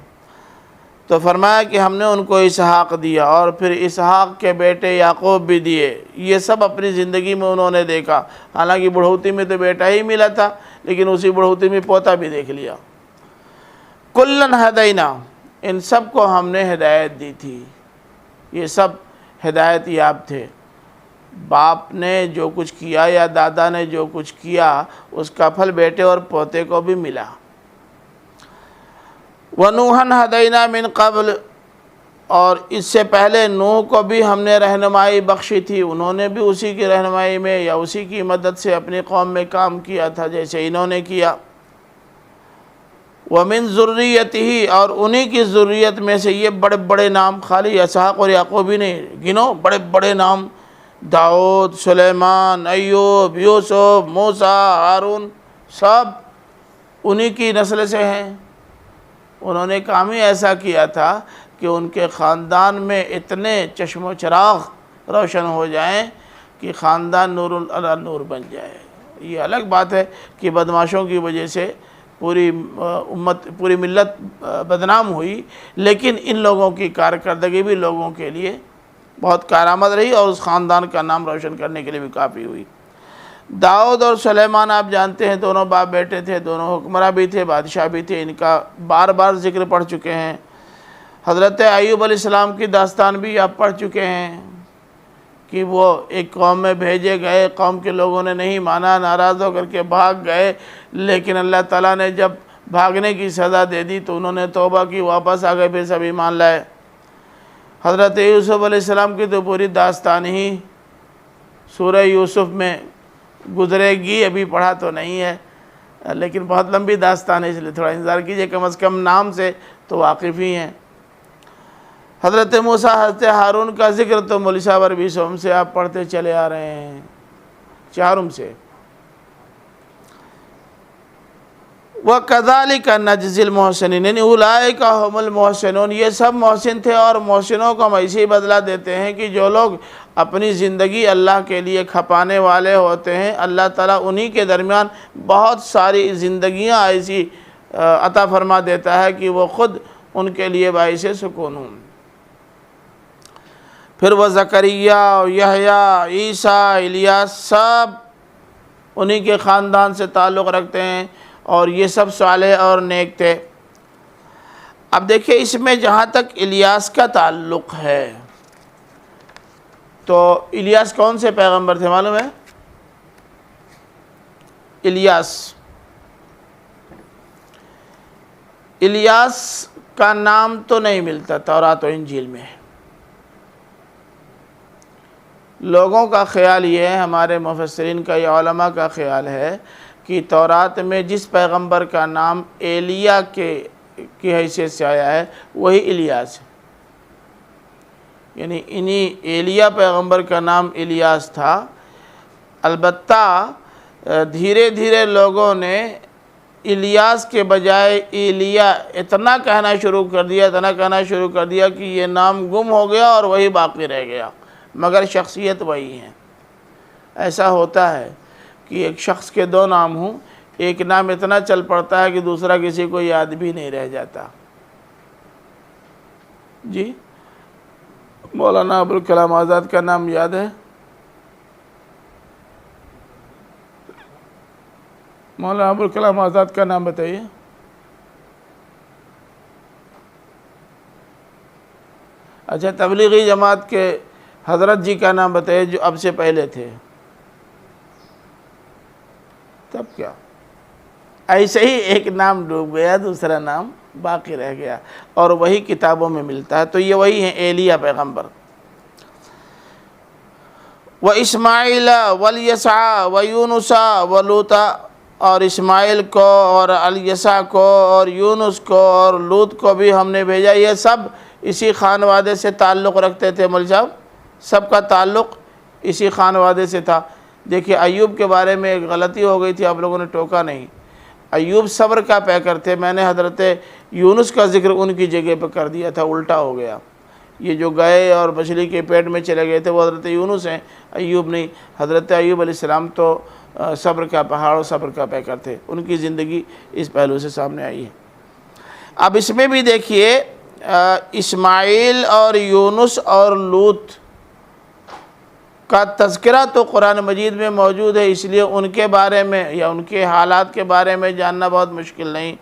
تو فرمایا کہ ہم نے ان کو اسحاق دیا، اور پھر اسحاق کے بیٹے یعقوب بھی دیے۔ یہ سب اپنی زندگی میں انہوں نے دیکھا، حالانکہ بڑھوتی میں تو بیٹا ہی ملا تھا، لیکن اسی بڑھوتی میں پوتا بھی دیکھ لیا۔ کلن ہدینا، ان سب کو ہم نے ہدایت دی تھی، یہ سب ہدایت یاب تھے۔ باپ نے جو کچھ کیا یا دادا نے جو کچھ کیا اس کا پھل بیٹے اور پوتے کو بھی ملا۔ وَنُوحًا هَدَيْنَا مِن قَبْلِ، اور اس سے پہلے نوح کو بھی ہم نے رہنمائی بخشی تھی، انہوں نے بھی اسی کی رہنمائی میں یا اسی کی مدد سے اپنی قوم میں کام کیا تھا جیسے انہوں نے کیا۔ وَمِن ذُرِّيَّتِهِ، اور انہی کی ذریت میں سے یہ بڑے بڑے نام، خالی اسحاق اور یعقوب ہی نہیں، گنو بڑے بڑے نام، داؤد، سلیمان، ایوب، یوسف، موسیٰ، ہارون، سب انہی کی نسل سے ہیں۔ انہوں نے کام ہی ایسا کیا تھا کہ ان کے خاندان میں اتنے چشم و چراغ روشن ہو جائیں کہ خاندان نور علی نور بن جائے۔ یہ الگ بات ہے کہ بدمعاشوں کی وجہ سے پوری امت، پوری ملت بدنام ہوئی، لیکن ان لوگوں کی کارکردگی بھی لوگوں کے لیے بہت کارآمد رہی اور اس خاندان کا نام روشن کرنے کے لیے بھی کافی ہوئی۔ داؤد اور سلیمان آپ جانتے ہیں دونوں باپ بیٹے تھے، دونوں حکمراں بھی تھے، بادشاہ بھی تھے، ان کا بار بار ذکر پڑھ چکے ہیں۔ حضرت ایوب علیہ السلام کی داستان بھی آپ پڑھ چکے ہیں کہ وہ ایک قوم میں بھیجے گئے، قوم کے لوگوں نے نہیں مانا، ناراض ہو کر کے بھاگ گئے، لیکن اللہ تعالیٰ نے جب بھاگنے کی سزا دے دی تو انہوں نے توبہ کی، واپس آ گئے، پھر سب ایمان لائے۔ حضرت یوسف علیہ السلام کی تو پوری داستان ہی سورہ یوسف میں گزرے گی، ابھی پڑھا تو نہیں ہے لیکن بہت لمبی داستان ہے، اس لیے تھوڑا انتظار کیجئے، کم از کم نام سے تو واقف ہی ہیں۔ حضرت موسیٰ، حضرت ہارون کا ذکر تو مولوی صاحب عربی سوم سے آپ پڑھتے چلے آ رہے ہیں، چہارم سے۔ وَكَذَلِكَ نَجْزِي الْمُحْسِنِينَ، یعنی اولئک هم المحسنون، یہ سب محسن تھے اور محسنوں کو ہم ایسے ہی بدلہ دیتے ہیں کہ جو لوگ اپنی زندگی اللہ کے لیے کھپانے والے ہوتے ہیں، اللہ تعالیٰ انہی کے درمیان بہت ساری زندگیاں ایسی عطا فرما دیتا ہے کہ وہ خود ان کے لیے باعث سکون ہوں۔ پھر وہ زکریا، یحییٰ، عیسیٰ، الیاس، سب انہی کے خاندان سے تعلق رکھتے ہیں اور یہ سب صالح اور نیک تھے۔ اب دیکھیں اس میں جہاں تک الیاس کا تعلق ہے تو الیاس کون سے پیغمبر تھے معلوم ہے؟ الیاس کا نام تو نہیں ملتا تورات و انجیل میں۔ لوگوں کا خیال یہ ہے، ہمارے مفسرین کا یا علماء کا خیال ہے کہ تورات میں جس پیغمبر کا نام ایلیا کی حیثیت سے آیا ہے وہی الیاس ہے، یعنی انہی ایلیا پیغمبر کا نام الیاس تھا۔ البتہ دھیرے دھیرے لوگوں نے الیاس کے بجائے ایلیا اتنا کہنا شروع کر دیا کہ یہ نام گم ہو گیا اور وہی باقی رہ گیا، مگر شخصیت وہی ہے۔ ایسا ہوتا ہے کہ ایک شخص کے دو نام ہوں، ایک نام اتنا چل پڑتا ہے کہ دوسرا کسی کو یاد بھی نہیں رہ جاتا۔ جی مولانا ابوالکلام آزاد کا نام یاد ہے؟ مولانا ابوالکلام آزاد کا نام بتائیے۔ اچھا تبلیغی جماعت کے حضرت جی کا نام بتائیے جو اب سے پہلے تھے، تب کیا؟ ایسے ہی ایک نام ڈوب گیا، دوسرا نام باقی رہ گیا اور وہی کتابوں میں ملتا ہے، تو یہ وہی ہیں ایلیا پیغمبر۔ وَإِسْمَاعِيلَ وَالْيَسَعَ وَيُونُسَ وَلُوطَ، اور اسماعیل کو اور الیسع کو اور یونس کو اور لوط کو بھی ہم نے بھیجا۔ یہ سب اسی خانوادے سے تعلق رکھتے تھے مول صاحب، سب کا تعلق اسی خانوادے سے تھا۔ دیکھیے ایوب کے بارے میں ایک غلطی ہو گئی تھی، آپ لوگوں نے ٹوکا نہیں۔ ایوب صبر کا پیکر تھے، میں نے حضرت یونس کا ذکر ان کی جگہ پہ کر دیا تھا، الٹا ہو گیا۔ یہ جو گئے اور مچھلی کے پیٹ میں چلے گئے تھے وہ حضرت یونس ہیں، ایوب نہیں۔ حضرت ایوب علیہ السلام تو صبر کا پہاڑ اور صبر کا پیکر تھے، ان کی زندگی اس پہلو سے سامنے آئی ہے۔ اب اس میں بھی دیکھیے اسماعیل اور یونس اور لوط کا تذکرہ تو قرآن مجید میں موجود ہے، اس لیے ان کے بارے میں یا ان کے حالات کے بارے میں جاننا بہت مشکل نہیں،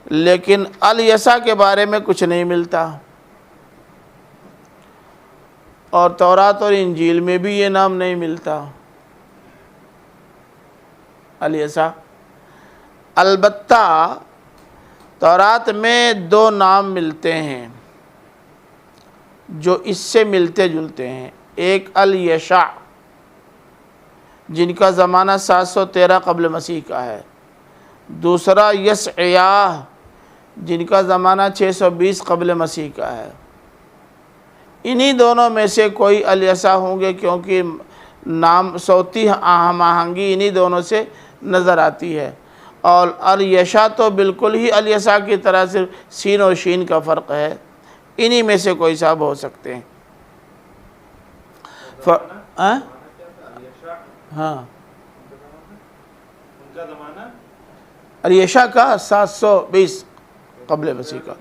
لیکن الیسع کے بارے میں کچھ نہیں ملتا، اور تورات اور انجیل میں بھی یہ نام نہیں ملتا الیسع۔ البتہ تورات میں دو نام ملتے ہیں، جو اس سے ملتے جلتے ہیں۔ ایک الیشع جن کا زمانہ 713 قبل مسیح کا ہے، دوسرا یسعیاہ جن کا زمانہ 620 قبل مسیح کا ہے۔ انہی دونوں میں سے کوئی الیسع ہوں گے، کیونکہ نام صوتی ہم آہنگی انہی دونوں سے نظر آتی ہے، اور الیشع تو بالکل ہی الیسع کی طرح صرف سین و شین کا فرق ہے۔ انہی میں سے کوئی صاحب ہو سکتے ہیں۔ ہاں، الیشع کا 720 قبل مسیح کا،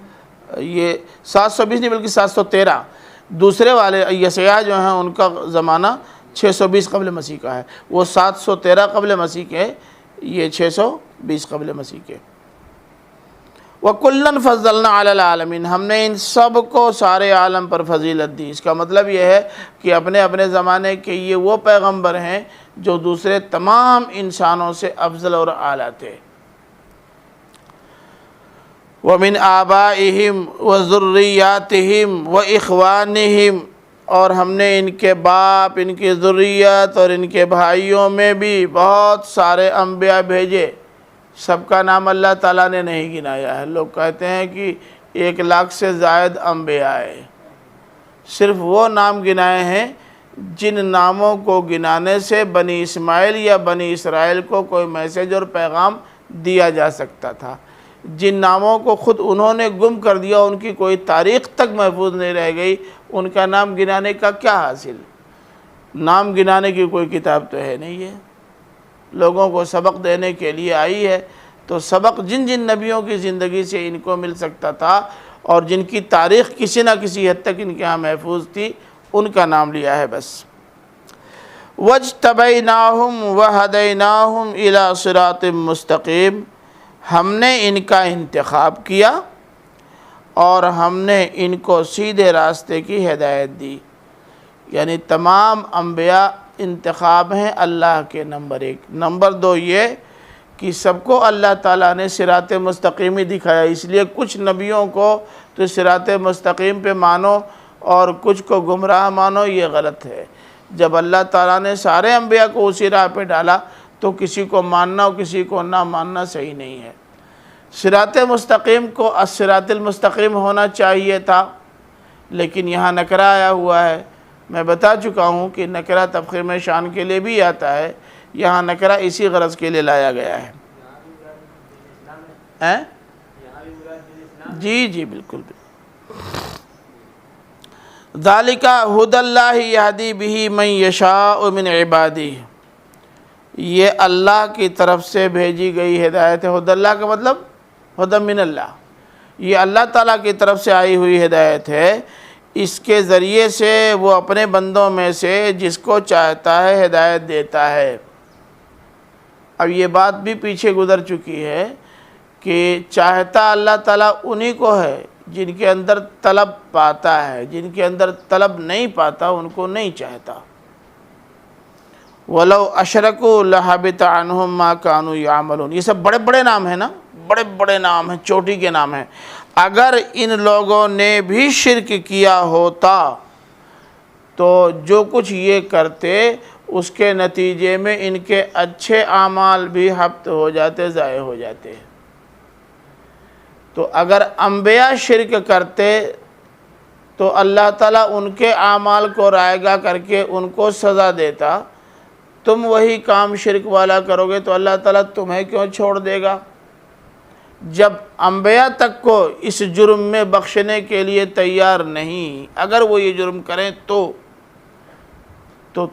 یہ 720 نہیں بلکہ 713۔ دوسرے والے یسعیاہ جو ہیں ان کا زمانہ 620 قبل مسیح کا ہے، وہ 713 قبل مسیح کے، یہ 620 قبل مسیح کے۔ وَكُلًّا فَضَّلْنَا عَلَى الْعَالَمِينَ، ہم نے ان سب کو سارے عالم پر فضیلت دی۔ اس کا مطلب یہ ہے کہ اپنے اپنے زمانے کے یہ وہ پیغمبر ہیں جو دوسرے تمام انسانوں سے افضل اور اعلیٰ تھے۔ وَمِنْ آبائِهِمْ وَذُرِّيَّاتِهِمْ وَإِخْوَانِهِمْ، اور ہم نے ان کے باپ، ان کی ذریت اور ان کے بھائیوں میں بھی بہت سارے انبیاء بھیجے۔ سب کا نام اللہ تعالیٰ نے نہیں گنایا ہے۔ لوگ کہتے ہیں کہ 1,00,000 سے زائد انبیاء ہیں، صرف وہ نام گنائے ہیں جن ناموں کو گنانے سے بنی اسماعیل یا بنی اسرائیل کو کوئی میسیج اور پیغام دیا جا سکتا تھا۔ جن ناموں کو خود انہوں نے گم کر دیا، ان کی کوئی تاریخ تک محفوظ نہیں رہ گئی، ان کا نام گنانے کا کیا حاصل؟ نام گنانے کی کوئی کتاب تو ہے نہیں ہے، لوگوں کو سبق دینے کے لیے آئی ہے۔ تو سبق جن جن نبیوں کی زندگی سے ان کو مل سکتا تھا اور جن کی تاریخ کسی نہ کسی حد تک ان کے ہاں محفوظ تھی، ان کا نام لیا ہے بس۔ وَاجْتَبَيْنَاهُمْ وَهَدَيْنَاهُمْ إِلَىٰ صِرَاطٍ مُسْتَقِيمٍ، ہم نے ان کا انتخاب کیا اور ہم نے ان کو سیدھے راستے کی ہدایت دی۔ یعنی تمام انبیاء انتخاب ہیں اللہ کے، نمبر 1۔ نمبر 2 یہ کہ سب کو اللہ تعالیٰ نے صراط مستقیم ہی دکھایا، اس لیے کچھ نبیوں کو تو صراط مستقیم پہ مانو اور کچھ کو گمراہ مانو، یہ غلط ہے۔ جب اللہ تعالیٰ نے سارے انبیاء کو اسی راہ پہ ڈالا تو کسی کو ماننا اور کسی کو نہ ماننا صحیح نہیں ہے۔ صراط مستقیم کو الصراط المستقیم ہونا چاہیے تھا، لیکن یہاں نکرہ آیا ہوا ہے۔ میں بتا چکا ہوں کہ نکرہ تفخیم شان کے لیے بھی آتا ہے، یہاں نکرہ اسی غرض کے لیے لایا گیا ہے۔ جی جی بالکل بالکل۔ ذَلِكَ هُدَى اللَّهِ يَهْدِي بِهِ مَن يَشَاءُ مِنْ عِبَادِهِ، یہ اللہ کی طرف سے بھیجی گئی ہدایت ہے۔ ہدی اللہ کا مطلب ہدی من اللہ، یہ اللہ تعالیٰ کی طرف سے آئی ہوئی ہدایت ہے۔ اس کے ذریعے سے وہ اپنے بندوں میں سے جس کو چاہتا ہے ہدایت دیتا ہے۔ اب یہ بات بھی پیچھے گزر چکی ہے کہ چاہتا اللہ تعالیٰ انہی کو ہے جن کے اندر طلب پاتا ہے، جن کے اندر طلب نہیں پاتا ان کو نہیں چاہتا۔ وَلَوْ أَشْرَكُوا لَحَبِطَ عَنْهُمْ مَا كَانُوا يَعْمَلُونَ، یہ سب بڑے بڑے نام ہیں نا، بڑے بڑے نام ہیں، چوٹی کے نام ہیں۔ اگر ان لوگوں نے بھی شرک کیا ہوتا تو جو کچھ یہ کرتے اس کے نتیجے میں ان کے اچھے اعمال بھی حبط ہو جاتے، ضائع ہو جاتے۔ تو اگر انبیاء شرک کرتے تو اللہ تعالیٰ ان کے اعمال کو رائے گاہ کر کے ان کو سزا دیتا۔ تم وہی کام شرک والا کرو گے تو اللہ تعالیٰ تمہیں کیوں چھوڑ دے گا؟ جب انبیاء تک کو اس جرم میں بخشنے کے لیے تیار نہیں، اگر وہ یہ جرم کریں تو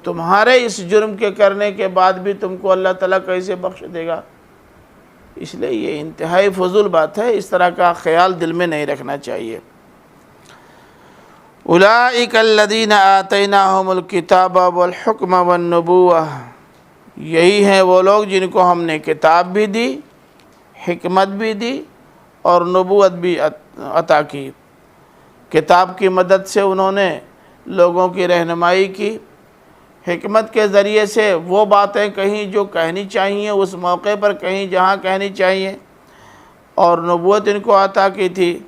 تمہارے اس جرم کے کرنے کے بعد بھی تم کو اللہ تعالیٰ کیسے بخش دے گا؟ اس لیے یہ انتہائی فضول بات ہے، اس طرح کا خیال دل میں نہیں رکھنا چاہیے۔ اولئک الذین آتیناہم الکتاب والحکم والنبوہ، یہی ہیں وہ لوگ جن کو ہم نے کتاب بھی دی، حکمت بھی دی اور نبوت بھی عطا کی۔ کتاب کی مدد سے انہوں نے لوگوں کی رہنمائی کی، حکمت کے ذریعے سے وہ باتیں کہیں جو کہنی چاہیے اس موقع پر، کہیں جہاں کہنی چاہیے، اور نبوت ان کو عطا کی تھی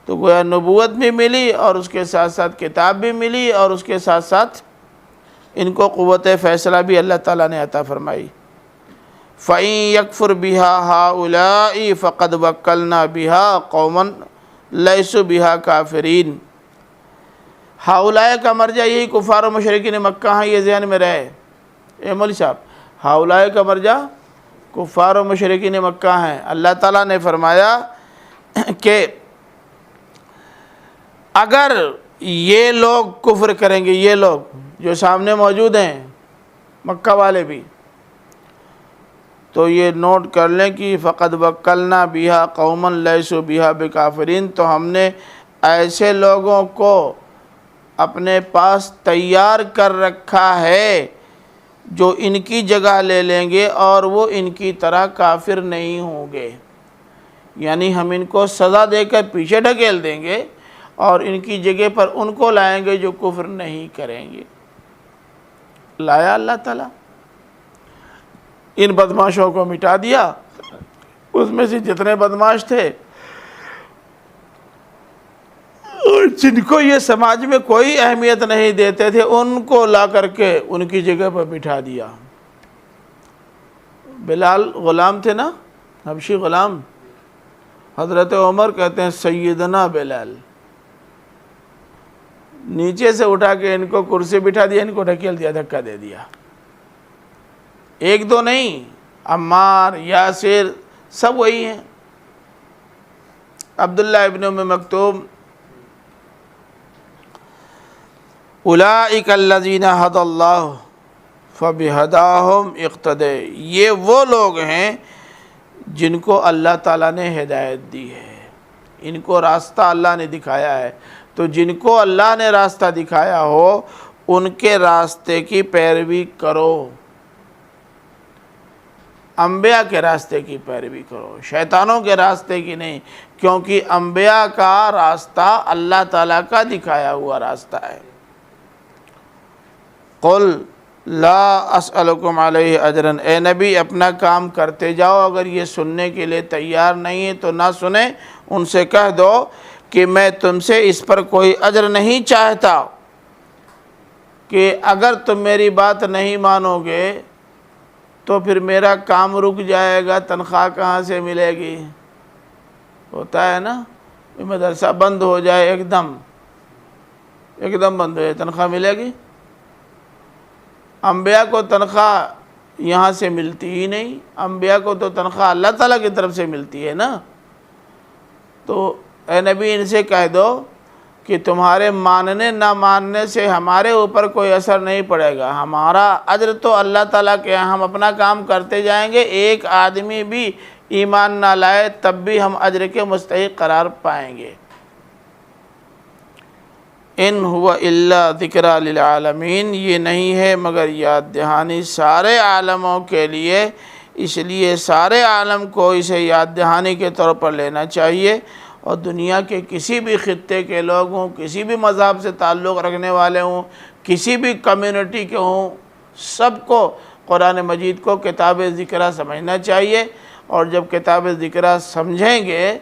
تو گویا نبوت بھی ملی اور اس کے ساتھ ساتھ کتاب بھی ملی اور اس کے ساتھ ساتھ ان کو قوت فیصلہ بھی اللہ تعالیٰ نے عطا فرمائی۔ فَإِن يَكْفُرْ بِهَا هَؤُلَاءِ فَقَدْ وَكَّلْنَا بِهَا قَوْمًا لَيْسُوا بِهَا كَافِرِينَ۔ ہاؤلائے کا مرجع یہی کفار و مشرکین مکہ ہیں، یہ ذہن میں رہے اے مولوی صاحب، ہاؤلائے کا مرجع کفار و مشرکین مکہ ہیں۔ اللہ تعالیٰ نے فرمایا کہ اگر یہ لوگ کفر کریں گے، یہ لوگ جو سامنے موجود ہیں مکہ والے بھی، تو یہ نوٹ کر لیں کہ فقد وکلنا بہا قوما لیسوا بہا بکافرین، تو ہم نے ایسے لوگوں کو اپنے پاس تیار کر رکھا ہے جو ان کی جگہ لے لیں گے اور وہ ان کی طرح کافر نہیں ہوں گے، یعنی ہم ان کو سزا دے کر پیچھے ڈھکیل دیں گے اور ان کی جگہ پر ان کو لائیں گے جو کفر نہیں کریں گے۔ لایا اللہ تعالیٰ، ان بدماشوں کو مٹا دیا، اس میں سے جتنے بدماش تھے اور جن کو یہ سماج میں کوئی اہمیت نہیں دیتے تھے ان کو لا کر کے ان کی جگہ پر بٹھا دیا۔ بلال غلام تھے نا، حبشی غلام، حضرت عمر کہتے ہیں سیدنا بلال، نیچے سے اٹھا کے ان کو کرسی بٹھا دیا، ان کو ڈھکیل دیا، دھکا دے دیا۔ ایک دو نہیں، عمار، یاسر، سب وہی ہیں۔ عبداللہ ابن ام مکتوم، اولئک الذین ھدی اللہ فبھداھم اقتدی، یہ وہ لوگ ہیں جن کو اللہ تعالیٰ نے ہدایت دی ہے، ان کو راستہ اللہ نے دکھایا ہے، تو جن کو اللہ نے راستہ دکھایا ہو ان کے راستے کی پیروی کرو، انبیاء کے راستے کی پیروی کرو، شیطانوں کے راستے کی نہیں، کیونکہ انبیاء کا راستہ اللہ تعالیٰ کا دکھایا ہوا راستہ ہے۔ قل لا اسألکم علیہ اجرا، اے نبی اپنا کام کرتے جاؤ، اگر یہ سننے کے لیے تیار نہیں ہے تو نہ سنیں، ان سے کہہ دو کہ میں تم سے اس پر کوئی اجر نہیں چاہتا، کہ اگر تم میری بات نہیں مانو گے تو پھر میرا کام رک جائے گا، تنخواہ کہاں سے ملے گی؟ ہوتا ہے نا، مدرسہ بند ہو جائے، ایک دم بند ہو جائے، تنخواہ ملے گی؟ انبیاء کو تنخواہ یہاں سے ملتی ہی نہیں، انبیاء کو تو تنخواہ اللہ تعالیٰ کی طرف سے ملتی ہے نا۔ تو اے نبی ان سے کہہ دو کہ تمہارے ماننے نہ ماننے سے ہمارے اوپر کوئی اثر نہیں پڑے گا، ہمارا اجر تو اللہ تعالیٰ کے ہم اپنا کام کرتے جائیں گے، ایک آدمی بھی ایمان نہ لائے تب بھی ہم اجر کے مستحق قرار پائیں گے۔ ان ہوا الا ذکریٰ للعالمین، یہ نہیں ہے مگر یاد دہانی سارے عالموں کے لیے، اس لیے سارے عالم کو اسے یاد دہانی کے طور پر لینا چاہیے، اور دنیا کے کسی بھی خطے کے لوگ ہوں، کسی بھی مذہب سے تعلق رکھنے والے ہوں، کسی بھی کمیونٹی کے ہوں، سب کو قرآن مجید کو کتاب ذکریٰ سمجھنا چاہیے، اور جب کتاب ذکریٰ سمجھیں گے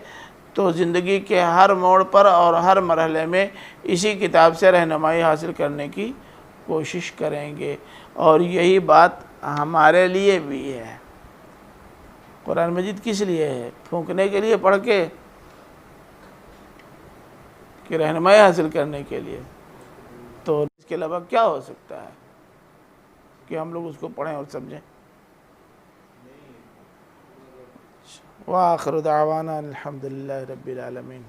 تو زندگی کے ہر موڑ پر اور ہر مرحلے میں اسی کتاب سے رہنمائی حاصل کرنے کی کوشش کریں گے، اور یہی بات ہمارے لیے بھی ہے۔ قرآن مجید کس لیے ہے؟ پھونکنے کے لیے پڑھ کے کہ رہنمائی حاصل کرنے کے لیے؟ تو اس کے علاوہ کیا ہو سکتا ہے کہ ہم لوگ اس کو پڑھیں اور سمجھیں؟ وآخر دعوانا الحمدللہ رب العالمین۔